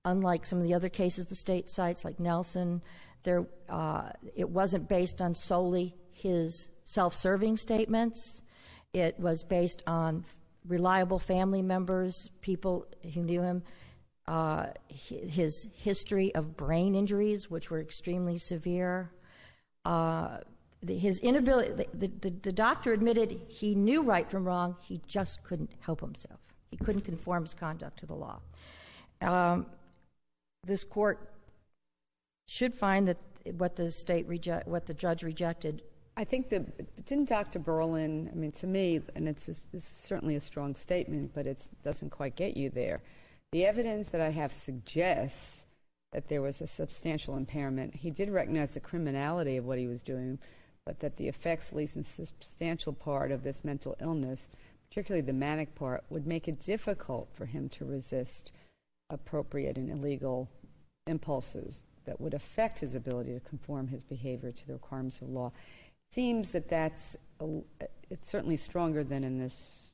S11: unlike some of the other cases the state cites, like Nelson, it wasn't based on solely his self-serving statements. It was based on reliable family members, people who knew him, his history of brain injuries, which were extremely severe. His inability, the doctor admitted he knew right from wrong, he just couldn't help himself. He couldn't conform his conduct to the law. This court should find that what the judge rejected.
S6: I think that didn't Dr. Berlin, I mean, to me, and it's certainly a strong statement, but it doesn't quite get you there. The evidence that I have suggests that there was a substantial impairment. He did recognize the criminality of what he was doing, but that the effects, at least in a substantial part of this mental illness, particularly the manic part, would make it difficult for him to resist appropriate and illegal impulses that would affect his ability to conform his behavior to the requirements of law. It seems that it's certainly stronger than in this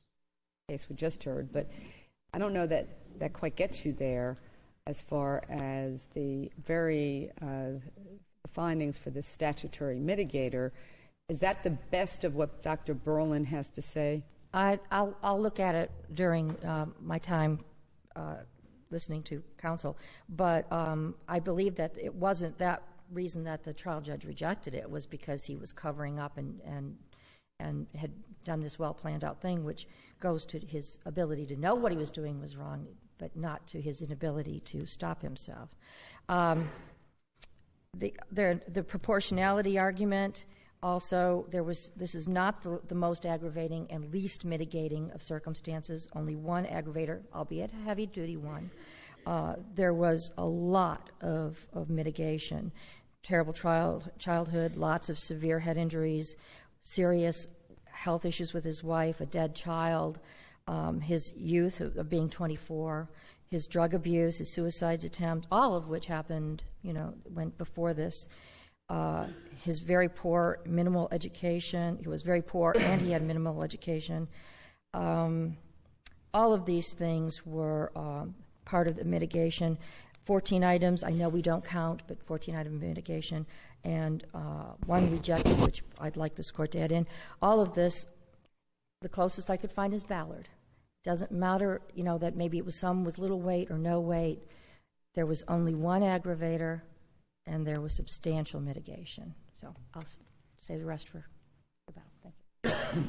S6: case we just heard, but I don't know that that quite gets you there as far as the very findings for this statutory mitigator. Is that the best of what Dr. Berlin has to say?
S11: I'll look at it during my time listening to counsel, but I believe that it wasn't that reason that the trial judge rejected it. It was because he was covering up and had done this well-planned out thing, which goes to his ability to know what he was doing was wrong, but not to his inability to stop himself. The proportionality argument, also, this is not the most aggravating and least mitigating of circumstances. Only one aggravator, albeit a heavy-duty one. There was a lot of mitigation. Terrible childhood, lots of severe head injuries, serious health issues with his wife, a dead child, his youth of being 24, his drug abuse, his suicide attempt, all of which happened, went before this. His very poor, minimal education. He was very poor and he had minimal education. All of these things were part of the mitigation. 14 items, I know we don't count, but 14-item mitigation, and one rejected, which I'd like this court to add in. All of this, the closest I could find is Ballard. Doesn't matter, that maybe it was some was little weight or no weight. There was only one aggravator, and there was substantial mitigation. So I'll say the rest for the battle. Thank you.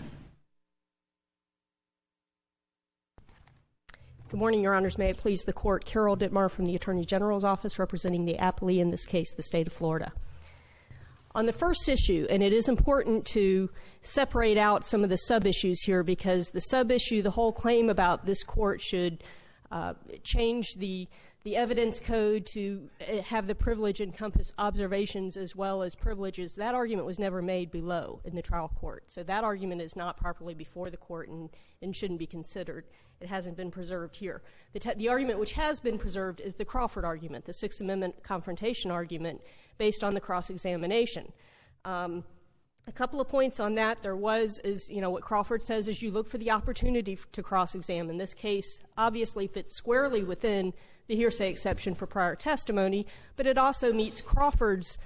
S13: Good morning, Your Honors. May it please the Court. Carol Dittmar from the Attorney General's Office, representing the appellee, in this case, the state of Florida. On the first issue, and it is important to separate out some of the sub-issues here, because the sub-issue, the whole claim about this court should change the evidence code to have the privilege encompass observations as well as privileges, that argument was never made below in the trial court. So that argument is not properly before the court and shouldn't be considered. It hasn't been preserved here. The argument which has been preserved is the Crawford argument, the Sixth Amendment confrontation argument based on the cross-examination. A couple of points on that. There was, what Crawford says is you look for the opportunity to cross-examine. This case obviously fits squarely within the hearsay exception for prior testimony, but it also meets Crawford's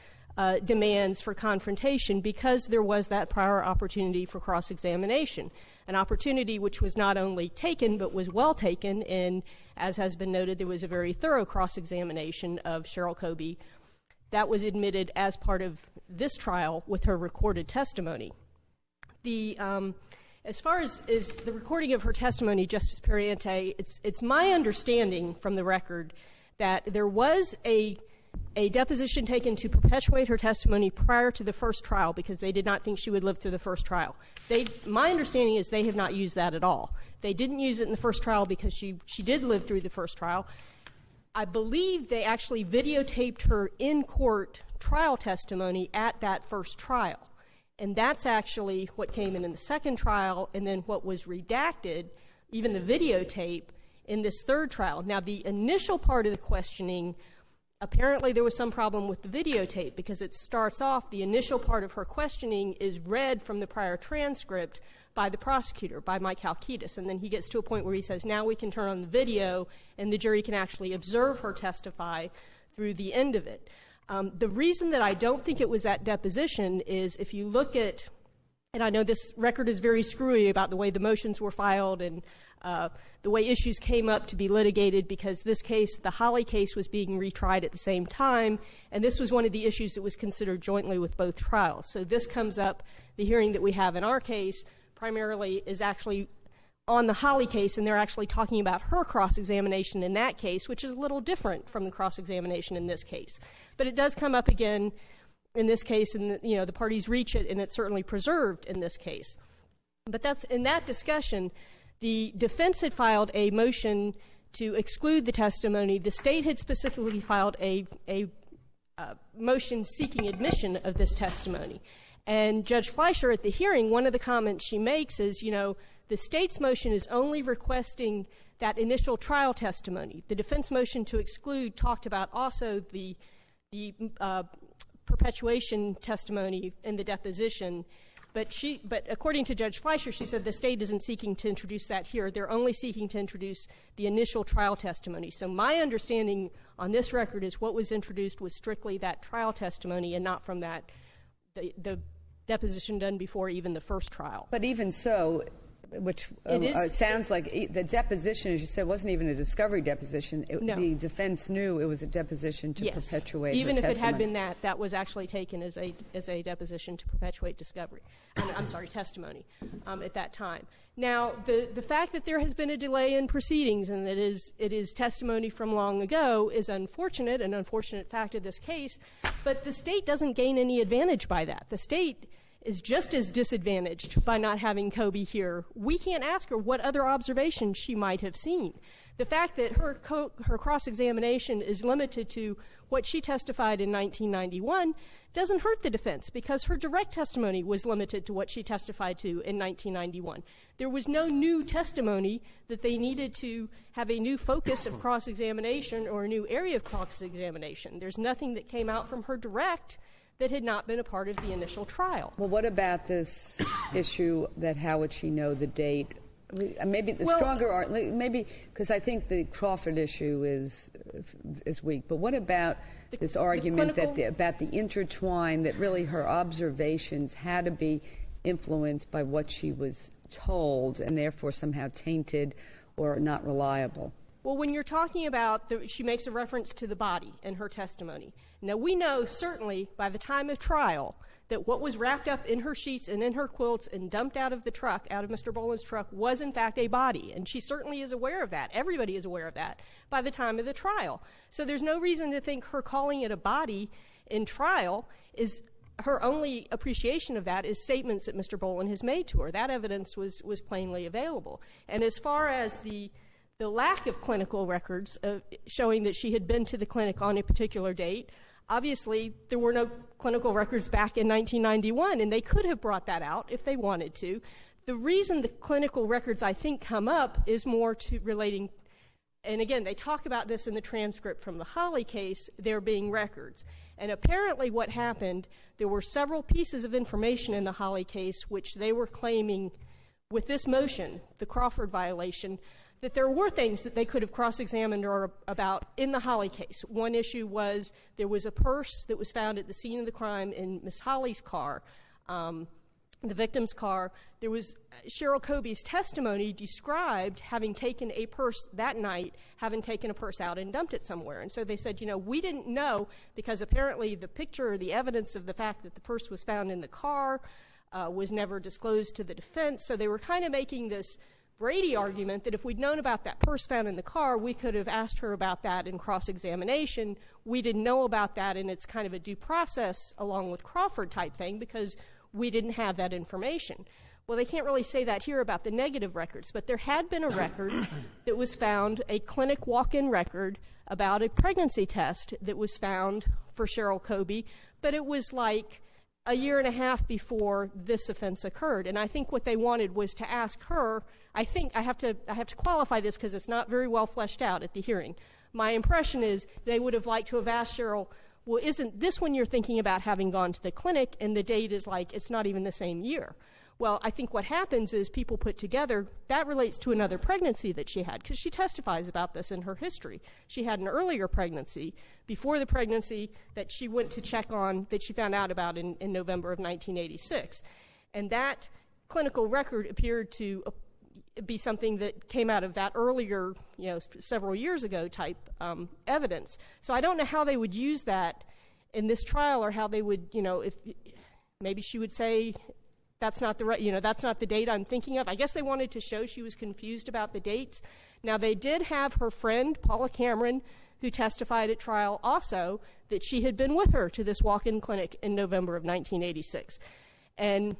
S13: demands for confrontation because there was that prior opportunity for cross-examination, an opportunity which was not only taken but was well taken, and as has been noted, there was a very thorough cross-examination of Cheryl Kobe. That was admitted as part of this trial with her recorded testimony. As far as the recording of her testimony, Justice Periente, it's my understanding from the record that there was a deposition taken to perpetuate her testimony prior to the first trial because they did not think she would live through the first trial. My understanding is they have not used that at all. They didn't use it in the first trial because she did live through the first trial. I believe they actually videotaped her in-court trial testimony at that first trial. And that's actually what came in the second trial, and then what was redacted, even the videotape, in this third trial. Now, the initial part of the questioning, apparently there was some problem with the videotape because it starts off, the initial part of her questioning is read from the prior transcript by the prosecutor, by Mike Halkitis, and then he gets to a point where he says, now we can turn on the video and the jury can actually observe her testify through the end of it. The reason that I don't think it was that deposition is if you look at, and I know this record is very screwy about the way the motions were filed and the way issues came up to be litigated because this case, the Holly case, was being retried at the same time, and this was one of the issues that was considered jointly with both trials. So this comes up, the hearing that we have in our case primarily is actually on the Holly case, and they're actually talking about her cross-examination in that case, which is a little different from the cross-examination in this case. But it does come up again in this case, and the parties reach it, and it's certainly preserved in this case. But that's in that discussion, the defense had filed a motion to exclude the testimony. The state had specifically filed a motion seeking admission of this testimony. And Judge Fleischer at the hearing, one of the comments she makes is, the state's motion is only requesting that initial trial testimony. The defense motion to exclude talked about also the perpetuation testimony in the deposition. But according to Judge Fleischer, she said the state isn't seeking to introduce that here. They're only seeking to introduce the initial trial testimony. So my understanding on this record is what was introduced was strictly that trial testimony and not from that the deposition done before even the first trial.
S6: But even so, which sounds like the deposition, as you said, wasn't even a discovery deposition.
S13: No.
S6: The defense knew it was a deposition to perpetuate her
S13: even if
S6: testimony.
S13: it had been that was actually taken as a deposition to perpetuate discovery. Testimony at that time. Now, the fact that there has been a delay in proceedings and that it is testimony from long ago is unfortunate, an unfortunate fact of this case, but the state doesn't gain any advantage by that. The state is just as disadvantaged by not having Kobe here. We can't ask her what other observations she might have seen. The fact that her cross-examination is limited to what she testified in 1991 doesn't hurt the defense because her direct testimony was limited to what she testified to in 1991. There was no new testimony that they needed to have a new focus of cross-examination or a new area of cross-examination. There's nothing that came out from her direct that had not been a part of the initial trial.
S6: Well, what about this issue that how would she know the date? Maybe the stronger argument, maybe because I think the Crawford issue is weak. But what about this argument about the intertwine that really her observations had to be influenced by what she was told and therefore somehow tainted or not reliable?
S13: Well, when you're talking about, she makes a reference to the body in her testimony. Now, we know certainly by the time of trial that what was wrapped up in her sheets and in her quilts and dumped out of the truck, out of Mr. Bolan's truck, was in fact a body. And she certainly is aware of that. Everybody is aware of that by the time of the trial. So there's no reason to think her calling it a body in trial is her only appreciation of that is statements that Mr. Bolan has made to her. That evidence was plainly available. And as far as the lack of clinical records showing that she had been to the clinic on a particular date, obviously there were no clinical records back in 1991, and they could have brought that out if they wanted to. The reason the clinical records, I think, come up is more to relating, and again, they talk about this in the transcript from the Holly case, there being records. And apparently what happened, there were several pieces of information in the Holly case which they were claiming with this motion, the Crawford violation, that there were things that they could have cross-examined or about in the Holly case. One issue was there was a purse that was found at the scene of the crime in Miss Holly's car, the victim's car. There was Cheryl Kobe's testimony described having taken a purse that night, having taken a purse out and dumped it somewhere. And so they said, we didn't know because apparently the picture or the evidence of the fact that the purse was found in the car was never disclosed to the defense. So they were kind of making this Brady argument that if we'd known about that purse found in the car, we could have asked her about that in cross-examination. We didn't know about that, and it's kind of a due process along with Crawford type thing because we didn't have that information. Well, they can't really say that here about the negative records, but there had been a record that was found, a clinic walk-in record about a pregnancy test that was found for Cheryl Kobe, but it was like a year and a half before this offense occurred. And I think what they wanted was to ask her, I think I have to qualify this because it's not very well fleshed out at the hearing. My impression is they would have liked to have asked Cheryl, well, isn't this when you're thinking about having gone to the clinic? And the date is like, it's not even the same year. Well, I think what happens is people put together, that relates to another pregnancy that she had, because she testifies about this in her history. She had an earlier pregnancy before the pregnancy that she went to check on, that she found out about in November of 1986. And that clinical record appeared to be something that came out of that earlier, several years ago type evidence. So I don't know how they would use that in this trial, or how they would, if maybe she would say, that's not the that's not the date I'm thinking of. I guess they wanted to show she was confused about the dates. Now, they did have her friend, Paula Cameron, who testified at trial also that she had been with her to this walk-in clinic in November of 1986. And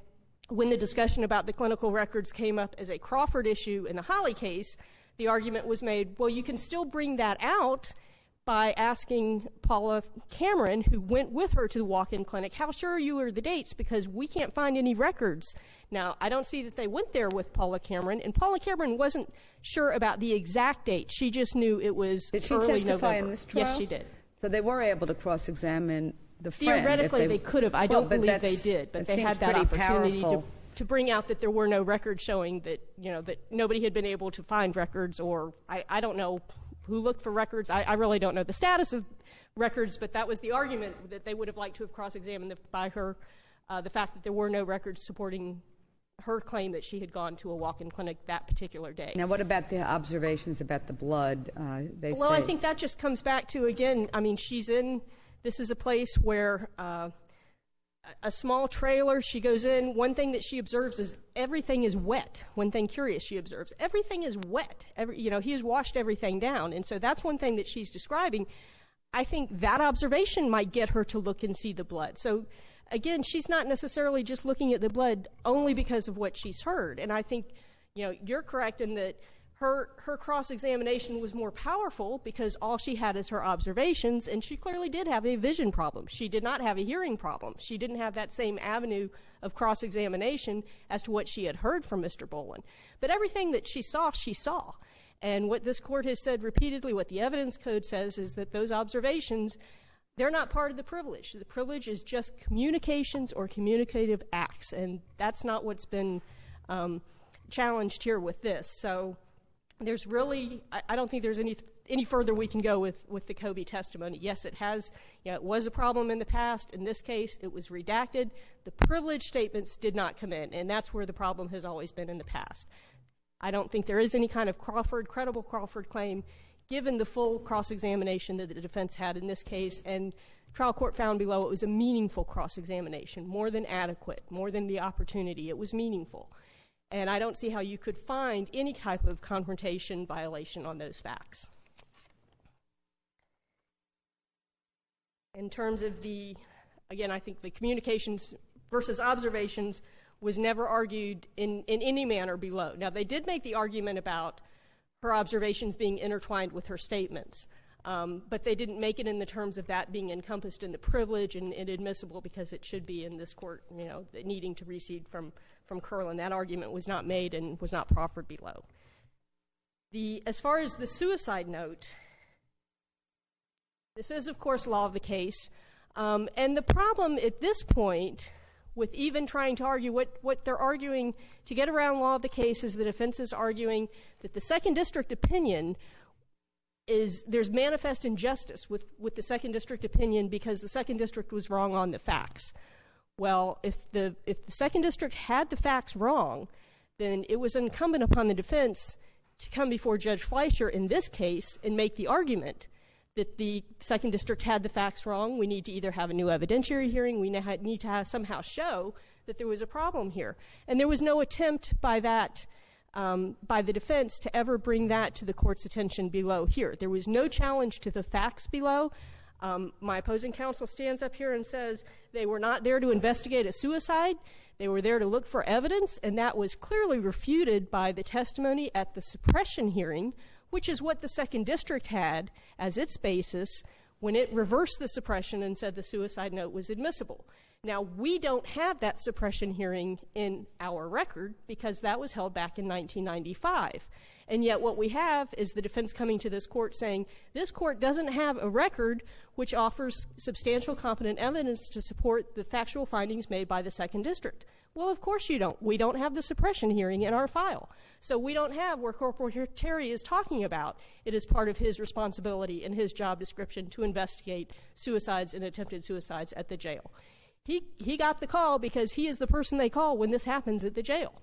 S13: when the discussion about the clinical records came up as a Crawford issue in the Holly case, the argument was made, well, you can still bring that out by asking Paula Cameron, who went with her to the walk-in clinic, how sure you are the dates, because we can't find any records. Now, I don't see that they went there with Paula Cameron, and Paula Cameron wasn't sure about the exact date. She just knew it was early November.
S6: Did she testify in this trial?
S13: Yes, she did.
S6: So they were able to cross-examine the friend.
S13: Theoretically, they could have. I don't believe they did, but they had that opportunity to bring out that there were no records showing that, that nobody had been able to find records, or I don't know who looked for records. I really don't know the status of records, but that was the argument, that they would have liked to have cross-examined by her, the fact that there were no records supporting her claim that she had gone to a walk-in clinic that particular day.
S6: Now, what about the observations about the blood?
S13: Well, I think that just comes back to, again, this is a place where a small trailer, she goes in, one thing that she observes is everything is wet. One thing curious she observes, everything is wet. He has washed everything down, and so that's one thing that she's describing. I think that observation might get her to look and see the blood. So, again, she's not necessarily just looking at the blood only because of what she's heard, and I think, you're correct in that her cross-examination was more powerful because all she had is her observations, and she clearly did have a vision problem. She did not have a hearing problem. She didn't have that same avenue of cross-examination as to what she had heard from Mr. Bolan. But everything that she saw, she saw. And what this court has said repeatedly, what the evidence code says, is that those observations, they're not part of the privilege. The privilege is just communications or communicative acts, and that's not what's been challenged here with this. So there's really, I don't think there's any further we can go with the Kobe testimony. Yes, it has, it was a problem in the past. In this case, it was redacted. The privilege statements did not come in, and that's where the problem has always been in the past. I don't think there is any kind of credible Crawford claim, given the full cross-examination that the defense had in this case, and trial court found below it was a meaningful cross-examination, more than adequate, more than the opportunity. It was meaningful. And I don't see how you could find any type of confrontation violation on those facts. In terms of again, I think the communications versus observations was never argued in any manner below. Now, they did make the argument about her observations being intertwined with her statements, but they didn't make it in the terms of that being encompassed in the privilege and admissible because it should be in this court, needing to recede from Curlin. That argument was not made and was not proffered below. As far as the suicide note, this is, of course, law of the case. And the problem at this point with even trying to argue what they're arguing to get around law of the case is the defense is arguing that the second district opinion there's manifest injustice with the second district opinion because the second district was wrong on the facts. Well, if the second district had the facts wrong, then it was incumbent upon the defense to come before Judge Fleischer in this case and make the argument that the second district had the facts wrong. We need to either have a new evidentiary hearing. We need to somehow show that there was a problem here. And there was no attempt by the defense to ever bring that to the court's attention below here. There was no challenge to the facts below. My opposing counsel stands up here and says they were not there to investigate a suicide. They were there to look for evidence, and that was clearly refuted by the testimony at the suppression hearing, which is what the second district had as its basis when it reversed the suppression and said the suicide note was admissible. Now, we don't have that suppression hearing in our record because that was held back in 1995. And yet what we have is the defense coming to this court saying, this court doesn't have a record which offers substantial competent evidence to support the factual findings made by the second district. Well, of course you don't. We don't have the suppression hearing in our file. So we don't have where Corporal Terry is talking about. It is part of his responsibility and his job description to investigate suicides and attempted suicides at the jail. He got the call because he is the person they call when this happens at the jail.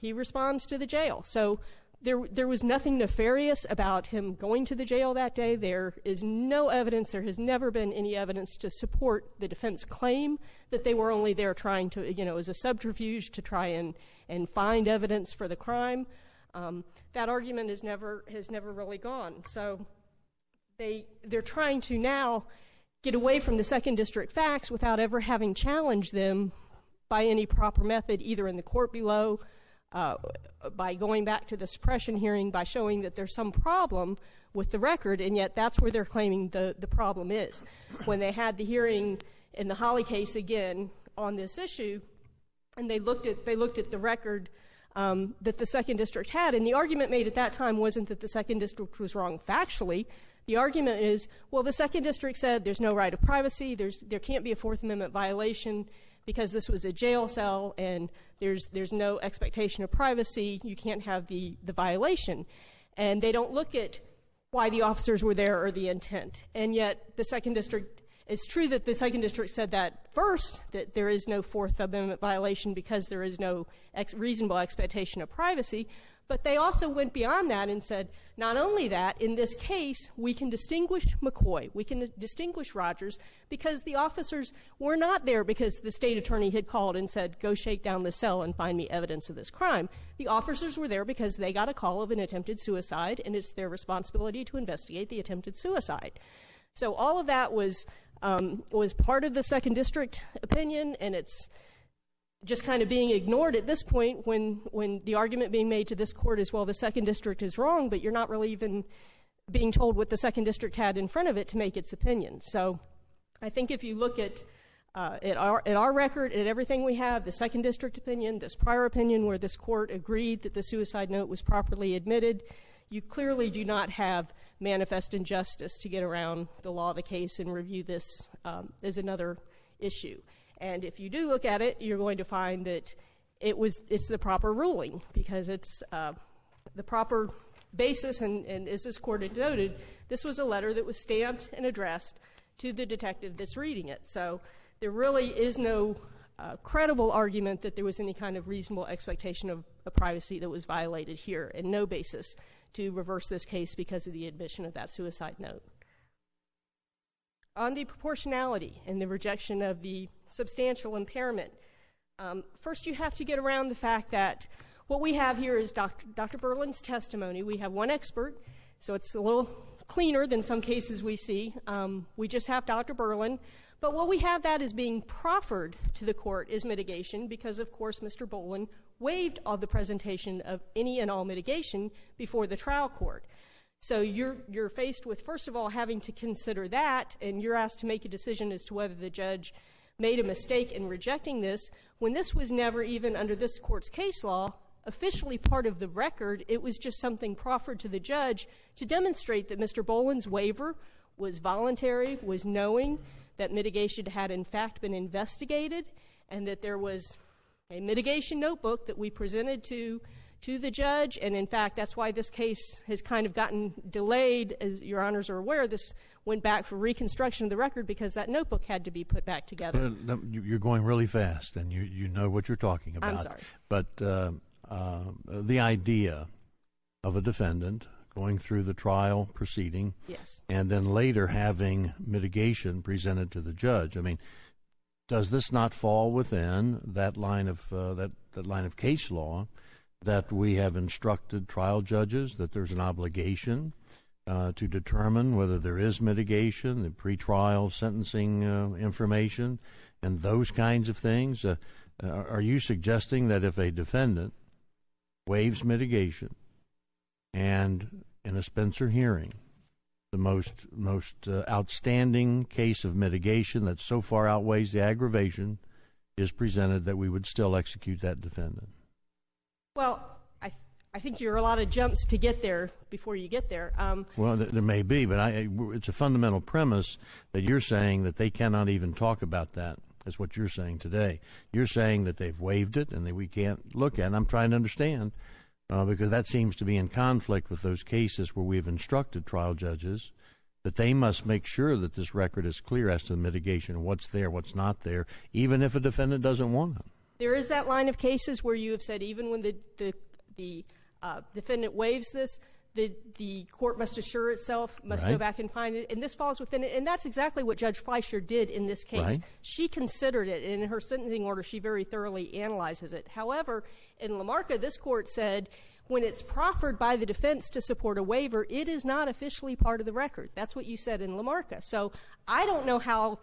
S13: He responds to the jail. So there was nothing nefarious about him going to the jail that day. There is no evidence, there has never been any evidence to support the defense claim that they were only there trying to, as a subterfuge to try and find evidence for the crime. That argument has never really gone. So they're trying to now get away from the second district facts without ever having challenged them by any proper method, either in the court below, by going back to the suppression hearing, by showing that there's some problem with the record, and yet that's where they're claiming the problem is. When they had the hearing in the Holly case again on this issue, and they looked at the record that the second district had, and the argument made at that time wasn't that the second district was wrong factually. The argument is, well, the second district said there's no right of privacy, there can't be a Fourth Amendment violation because this was a jail cell and there's no expectation of privacy, you can't have the violation. And they don't look at why the officers were there or the intent. And yet the second district, it's true that the second district said that first, that there is no Fourth Amendment violation because there is no reasonable expectation of privacy, but they also went beyond that and said, not only that, in this case, we can distinguish McCoy, we can distinguish Rogers, because the officers were not there because the state attorney had called and said, go shake down the cell and find me evidence of this crime. The officers were there because they got a call of an attempted suicide, and it's their responsibility to investigate the attempted suicide. So all of that was part of the second district opinion, and it's just kind of being ignored at this point when the argument being made to this court is, well, the second district is wrong, but you're not really even being told what the second district had in front of it to make its opinion. So I think if you look at our record, at everything we have, the second district opinion, this prior opinion where this court agreed that the suicide note was properly admitted, you clearly do not have manifest injustice to get around the law of the case and review this as another issue. And if you do look at it, you're going to find that it's the proper ruling because it's the proper basis, and as this court had noted, this was a letter that was stamped and addressed to the detective that's reading it. So there really is no credible argument that there was any kind of reasonable expectation of privacy that was violated here, and no basis to reverse this case because of the admission of that suicide note. On the proportionality and the rejection of the substantial impairment, first you have to get around the fact that what we have here is Dr. Berlin's testimony. We have one expert, so it's a little cleaner than some cases we see. We just have Dr. Berlin. But what we have that is being proffered to the court is mitigation because, of course, Mr. Bolan waived all the presentation of any and all mitigation before the trial court. So you're faced with, first of all, having to consider that, and you're asked to make a decision as to whether the judge made a mistake in rejecting this. When this was never even, under this court's case law, officially part of the record, it was just something proffered to the judge to demonstrate that Mr. Bolan's waiver was voluntary, was knowing that mitigation had in fact been investigated, and that there was a mitigation notebook that we presented to the judge, and in fact that's why this case has kind of gotten delayed. As your honors are aware, this went back for reconstruction of the record because that notebook had to be put back together.
S8: You're going really fast, and you know what you're talking about.
S13: I'm sorry.
S8: But the idea of a defendant going through the trial proceeding,
S13: Yes.
S8: and then later having mitigation presented to the judge. I mean, does this not fall within that line of that line of case law that we have instructed trial judges that there's an obligation to determine whether there is mitigation, the pretrial sentencing information, and those kinds of things? Are you suggesting that if a defendant waives mitigation and in a Spencer hearing, the most outstanding case of mitigation that so far outweighs the aggravation is presented, that we would still execute that defendant?
S13: Well, I think you're a lot of jumps to get there before you get there.
S8: Well, there may be, but it's a fundamental premise that you're saying that they cannot even talk about that. That's what you're saying today. You're saying that they've waived it and that we can't look at it. And I'm trying to understand, because that seems to be in conflict with those cases where we've instructed trial judges that they must make sure that this record is clear as to the mitigation, what's there, what's not there, even if a defendant doesn't want it.
S13: There is that line of cases where you have said even when the defendant waives this, the court must assure itself, must go back and find it, and this falls within it. And that's exactly what Judge Fleischer did in this case.
S8: Right.
S13: She considered it, and in her sentencing order, she very thoroughly analyzes it. However, in Lamarca, this court said when it's proffered by the defense to support a waiver, it is not officially part of the record. That's what you said in Lamarca. So I don't know how.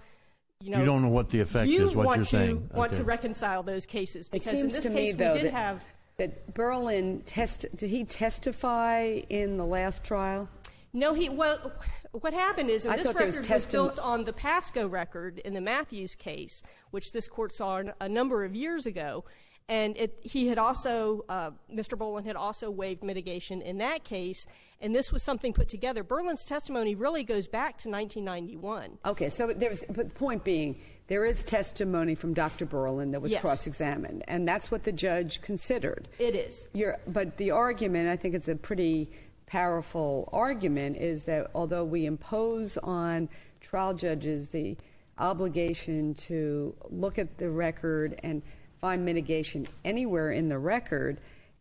S13: You
S8: don't know what the effect is, what you're saying.
S13: Want to reconcile those cases, because
S6: it seems
S13: in this
S6: to
S13: case
S6: me, though,
S13: we did have.
S6: That Bolan did he testify in the last trial?
S13: No, what happened is,
S6: I
S13: this
S6: thought there was
S13: record was built on the Pasco record in the Matthews case, which this court saw a number of years ago. And he had also, Mr. Bolan had also waived mitigation in that case, and this was something put together. Berlin's testimony really goes back to 1991.
S6: Okay, so but the point being, there is testimony from Dr. Bolan that was cross-examined, and that's what the judge considered.
S13: It is.
S6: But the argument, I think it's a pretty powerful argument, is that although we impose on trial judges the obligation to look at the record and find mitigation anywhere in the record,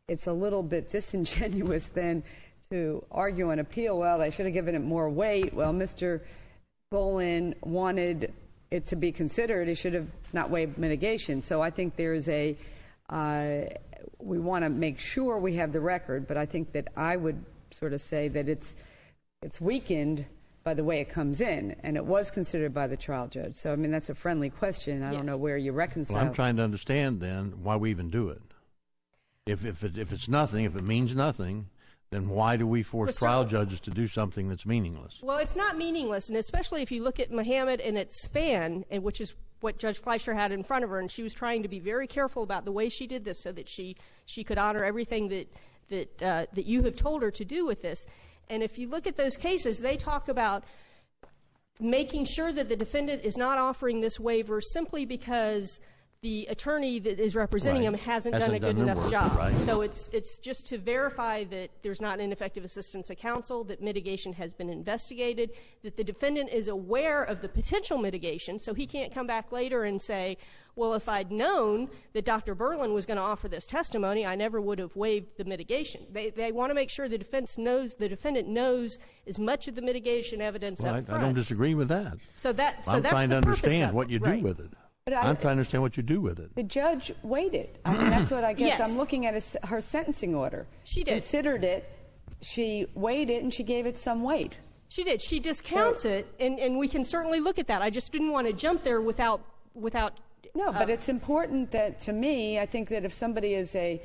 S6: it's a little bit disingenuous then to argue on appeal, well, they should have given it more weight. Well, Mr. Bolan wanted it to be considered. He should have not waived mitigation. So I think there's we want to make sure we have the record, but I think that I would sort of say that it's weakened by the way it comes in, and it was considered by the trial judge. So, I mean, that's a friendly question. I don't know where you reconcile.
S8: Well, I'm trying to understand, then, why we even do it. If it's nothing, if it means nothing, then why do we force trial judges to do something that's meaningless?
S13: Well, it's not meaningless, and especially if you look at Muhammad and its span, and which is what Judge Fleischer had in front of her, and she was trying to be very careful about the way she did this so that she could honor everything that you have told her to do with this. And if you look at those cases, they talk about making sure that the defendant is not offering this waiver simply because the attorney that is representing him hasn't done a good enough job.
S8: Right.
S13: So it's just to verify that there's not ineffective assistance of counsel, that mitigation has been investigated, that the defendant is aware of the potential mitigation, so he can't come back later and say, well, if I'd known that Dr. Bolan was going to offer this testimony, I never would have waived the mitigation. They want to make sure the defendant knows as much of the mitigation evidence up front.
S8: I don't disagree with that.
S13: So that's
S8: I'm trying to understand what you do
S13: right.
S8: with it.
S6: But
S8: I'm trying to understand what you do with it.
S6: The judge waited. I mean, that's what I guess
S13: Yes.
S6: I'm looking at her sentencing order.
S13: She did.
S6: Considered it, she weighed it, and she gave it some weight.
S13: She did. She discounts it, and we can certainly look at that. I just didn't want to jump there without.
S6: No, but it's important that, to me, I think that if somebody is a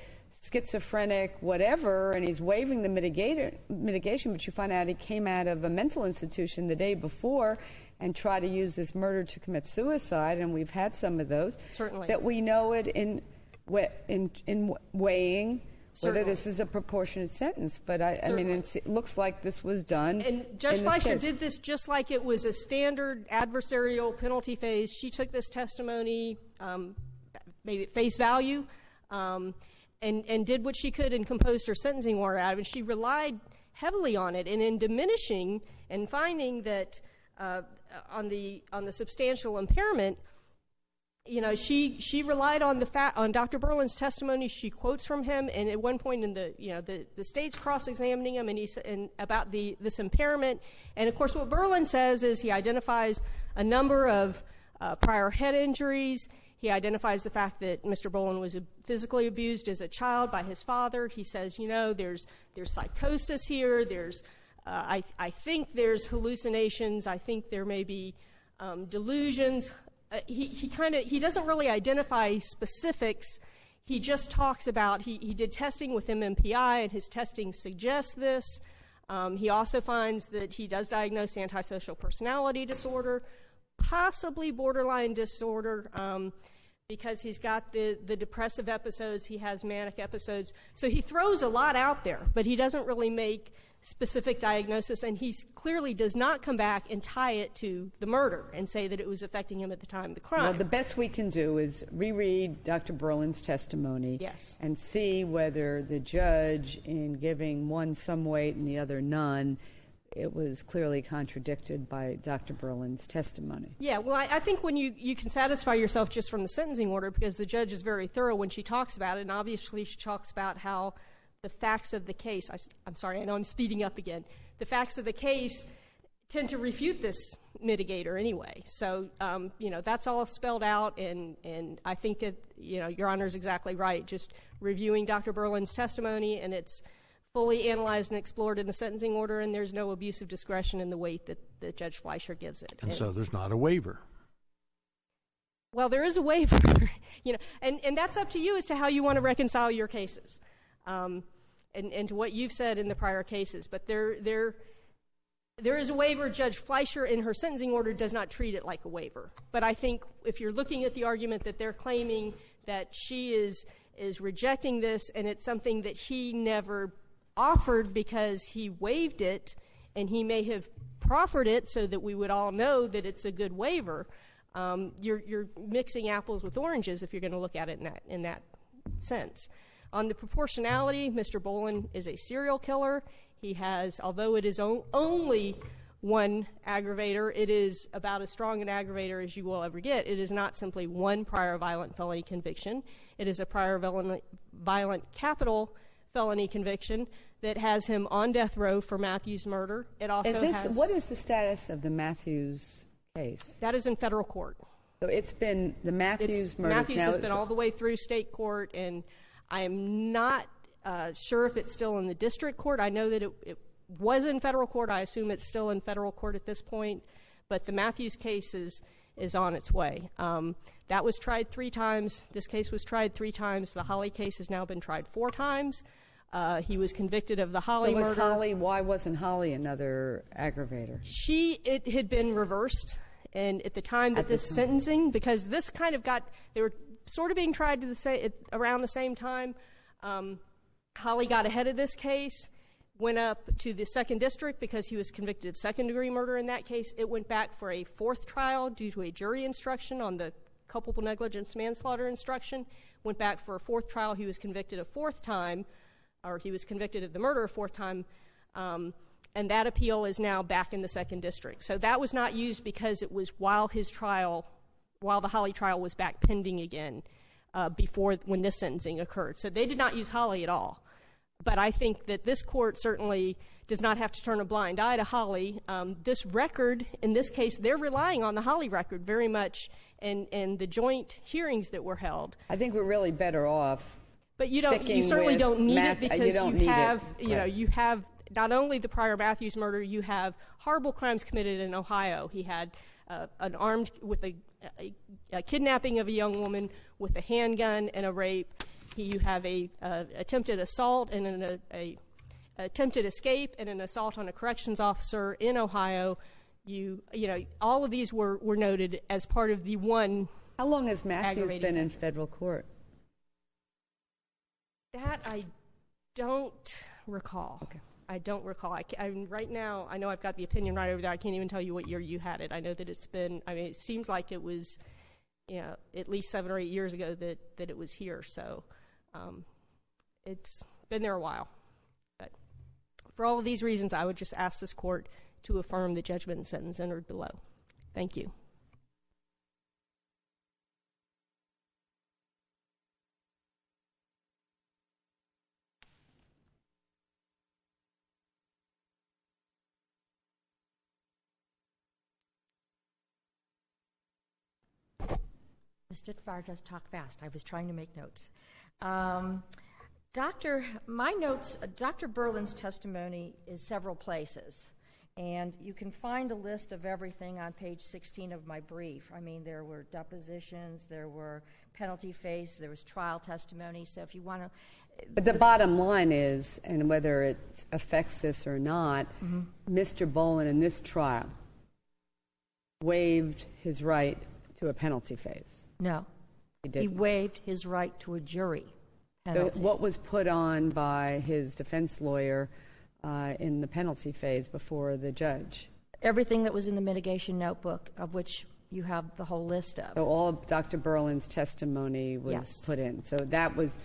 S6: schizophrenic, whatever, and he's waiving the mitigation, but you find out he came out of a mental institution the day before and tried to use this murder to commit suicide, and we've had some of those.
S13: Certainly.
S6: That we know it in weighing whether this is a proportionate sentence. But I mean, it looks like this was done.
S13: And Judge Fleischer did this just like it was a standard adversarial penalty phase. She took this testimony, maybe at face value, and did what she could and composed her sentencing order out of it. And she relied heavily on it. And in diminishing and finding that on the substantial impairment, she relied on on Dr. Bolan's testimony. She quotes from him, and at one point in the state's cross-examining him, and he said about this impairment. And of course, what Bolan says is he identifies a number of prior head injuries. He identifies the fact that Mr. Bolan was physically abused as a child by his father. He says, there's psychosis here. There's I think there's hallucinations. I think there may be delusions. He doesn't really identify specifics. He just talks about he did testing with MMPI, and his testing suggests this. He also finds that he does diagnose antisocial personality disorder, possibly borderline disorder, because he's got the depressive episodes, he has manic episodes. So he throws a lot out there, but he doesn't really make specific diagnosis, and he clearly does not come back and tie it to the murder and say that it was affecting him at the time of the crime.
S14: Well, the best we can do is reread Dr. Bolan's testimony,
S13: yes,
S14: and see whether the judge, in giving one some weight and the other none, it was clearly contradicted by Dr. Bolan's testimony.
S13: Yeah, well, I think when you can satisfy yourself just from the sentencing order, because the judge is very thorough when she talks about it, and obviously she talks about how the facts of the case, I'm sorry, I know I'm speeding up again. The facts of the case tend to refute this mitigator anyway. So, that's all spelled out, and I think that, Your Honor is exactly right. Just reviewing Dr. Bolan's testimony, and it's fully analyzed and explored in the sentencing order, and there's no abuse of discretion in the weight that Judge Fleischer gives it.
S8: And so there's not a waiver.
S13: Well, there is a waiver, and that's up to you as to how you want to reconcile your cases. And to what you've said in the prior cases. But there is a waiver. Judge Fleischer, in her sentencing order, does not treat it like a waiver. But I think if you're looking at the argument that they're claiming that she is rejecting this, and it's something that he never offered because he waived it, and he may have proffered it so that we would all know that it's a good waiver, you're mixing apples with oranges if you're going to look at it in that sense. On the proportionality, Mr. Bolan is a serial killer. He has, although it is only one aggravator, it is about as strong an aggravator as you will ever get. It is not simply one prior violent felony conviction. It is a prior violent capital felony conviction that has him on death row for Matthews' murder. It also
S14: what is the status of the Matthews case?
S13: That is in federal court.
S14: So it's been the Matthews murder.
S13: Matthews has been all the way through state court, and I am not sure if it's still in the district court. I know that it was in federal court. I assume it's still in federal court at this point. But the Matthews case is on its way. That was tried 3 times. This case was tried 3 times. The Holly case has now been tried 4 times. He was convicted of the Holly murder.
S14: Why wasn't Holly another aggravator?
S13: It had been reversed. And at the time that this sentencing, because this kind of they were sort of being tried around the same time. Holly got ahead of this case, went up to the 2nd District because he was convicted of second-degree murder in that case. It went back for a 4th trial due to a jury instruction on the culpable negligence manslaughter instruction. Went back for a 4th trial. He was convicted a 4th time, or he was convicted of the murder a 4th time, and that appeal is now back in the 2nd District. So that was not used because it was while the Holly trial was back pending again when this sentencing occurred. So they did not use Holly at all. But I think that this court certainly does not have to turn a blind eye to Holly. This record, in this case, they're relying on the Holly record very much and the joint hearings that were held.
S14: I think we're really better off.
S13: But you certainly don't need it because you have not only the prior Matthews murder, you have horrible crimes committed in Ohio. He had with a kidnapping of a young woman with a handgun and a rape. You have a attempted assault and an attempted escape and an assault on a corrections officer in Ohio. All of these were noted as part of the one.
S14: How long has Matthews been in federal court?
S13: That I don't recall.
S14: Okay.
S13: I don't recall. Right now, I know I've got the opinion right over there. I can't even tell you what year you had it. I know that it's been, it seems like it was, at least 7 or 8 years ago that it was here. So it's been there a while. But for all of these reasons, I would just ask this court to affirm the judgment and sentence entered below. Thank you.
S11: Mr. Dvoro does talk fast. I was trying to make notes. Dr. Berlin's testimony is several places, and you can find a list of everything on page 16 of my brief. I mean, there were depositions, there were penalty phase, there was trial testimony. So if you want to...
S14: But the bottom line is, and whether it affects this or not, Mr. Bolan in this trial waived his right to a penalty phase.
S11: No. He waived his right to a jury penalty.
S14: So what was put on by his defense lawyer in the penalty phase before the judge?
S11: Everything that was in the mitigation notebook, of which you have the whole list of.
S14: So all of Dr. Berlin's testimony was put in. So that was,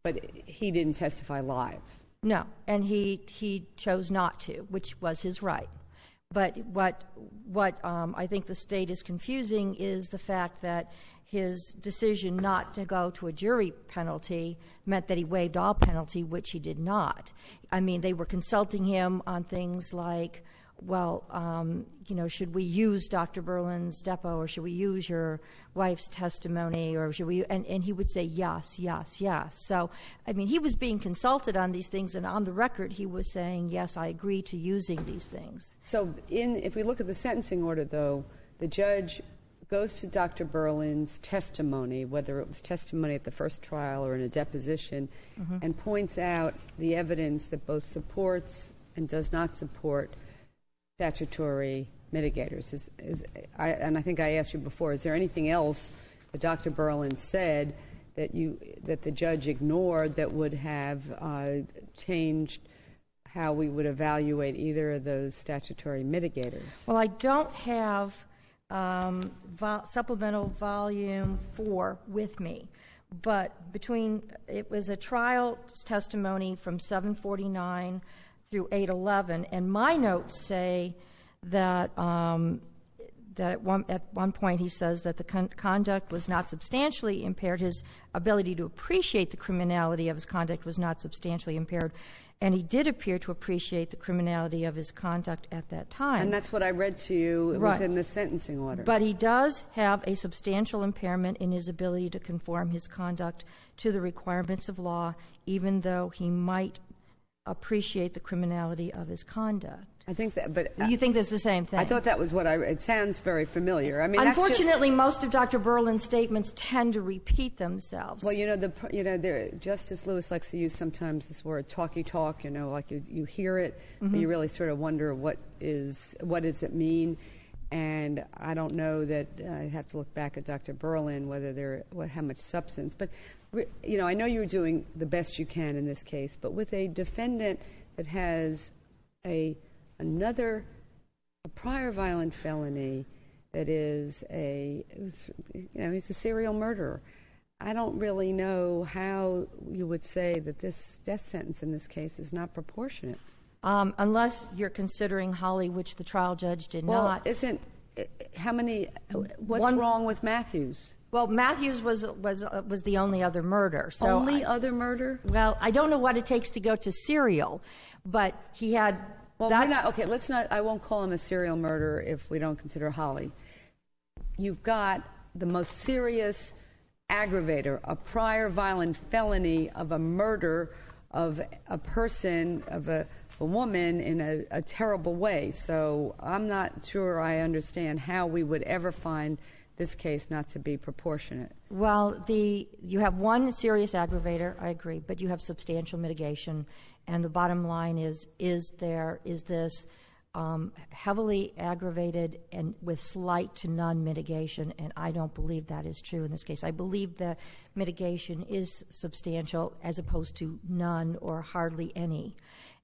S14: but he didn't testify live.
S11: No, and he chose not to, which was his right. But what I think the state is confusing is the fact that his decision not to go to a jury penalty meant that he waived all penalty, which he did not. I mean, they were consulting him on things like, well, should we use Dr. Berlin's depo, or should we use your wife's testimony, or should we? And he would say yes, yes, yes. So, I mean, he was being consulted on these things, and on the record, he was saying, yes, I agree to using these things.
S14: So, if we look at the sentencing order, though, the judge goes to Dr. Berlin's testimony, whether it was testimony at the first trial or in a deposition, and points out the evidence that both supports and does not support statutory mitigators. And I think I asked you before, is there anything else that Dr. Berlin said that the judge ignored that would have changed how we would evaluate either of those statutory mitigators?
S11: Well, I don't have supplemental volume 4 with me, but it was a trial testimony from 749 through 811, and my notes say that at one point he says that the conduct was not substantially impaired. His ability to appreciate the criminality of his conduct was not substantially impaired, and he did appear to appreciate the criminality of his conduct at that time.
S14: And that's what I read to you. It was in the sentencing order.
S11: But he does have a substantial impairment in his ability to conform his conduct to the requirements of law, even though he might appreciate the criminality of his conduct.
S14: I think that, but
S11: you think that's the same thing?
S14: I thought that was what it sounds very familiar. I mean,
S11: unfortunately, most of Dr. Berlin's statements tend to repeat themselves.
S14: Well, Justice Lewis likes to use sometimes this word talky talk. Like you hear it, but you really sort of wonder what does it mean. And I don't know that I have to look back at Dr. Berlin how much substance. But I know you're doing the best you can in this case. But with a defendant that has a prior violent felony that he's a serial murderer, I don't really know how you would say that this death sentence in this case is not proportionate.
S11: Unless you're considering Holly, which the trial judge did not.
S14: What's wrong with Matthews?
S11: Well, Matthews was the only other murder. So
S14: other murder?
S11: Well, I don't know what it takes to go to serial, but he had.
S14: Well, let's not. I won't call him a serial murderer if we don't consider Holly. You've got the most serious aggravator, a prior violent felony of a murder of a person, of a woman in a terrible way. So I'm not sure I understand how we would ever find this case not to be proportionate.
S11: Well, you have one serious aggravator, I agree, but you have substantial mitigation. And the bottom line is this heavily aggravated and with slight to none mitigation, and I don't believe that is true in this case. I believe the mitigation is substantial as opposed to none or hardly any.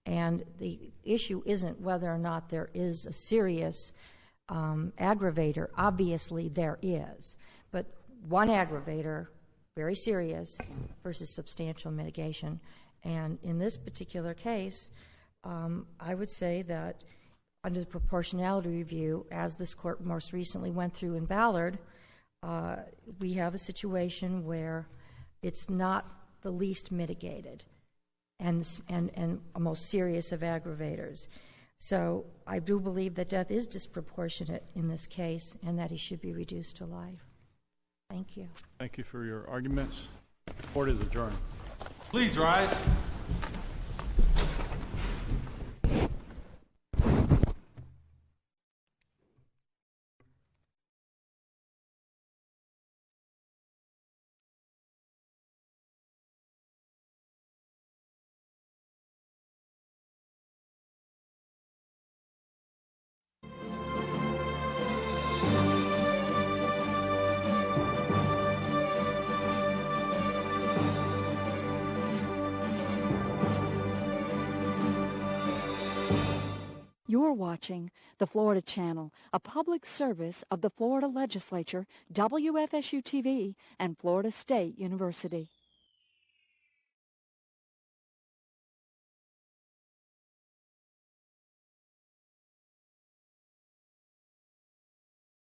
S11: And the issue isn't whether or not there is a serious aggravator. Obviously there is. But one aggravator, very serious, versus substantial mitigation. And in this particular case, I would say that under the proportionality review, as this court most recently went through in Ballard, we have a situation where it's not the least mitigated and a most serious of aggravators. So I do believe that death is disproportionate in this case and that he should be reduced to life. Thank you.
S3: Thank you for your arguments. Court is adjourned.
S2: Please rise.
S1: You're watching the Florida Channel, a public service of the Florida Legislature, WFSU-TV, and Florida State University.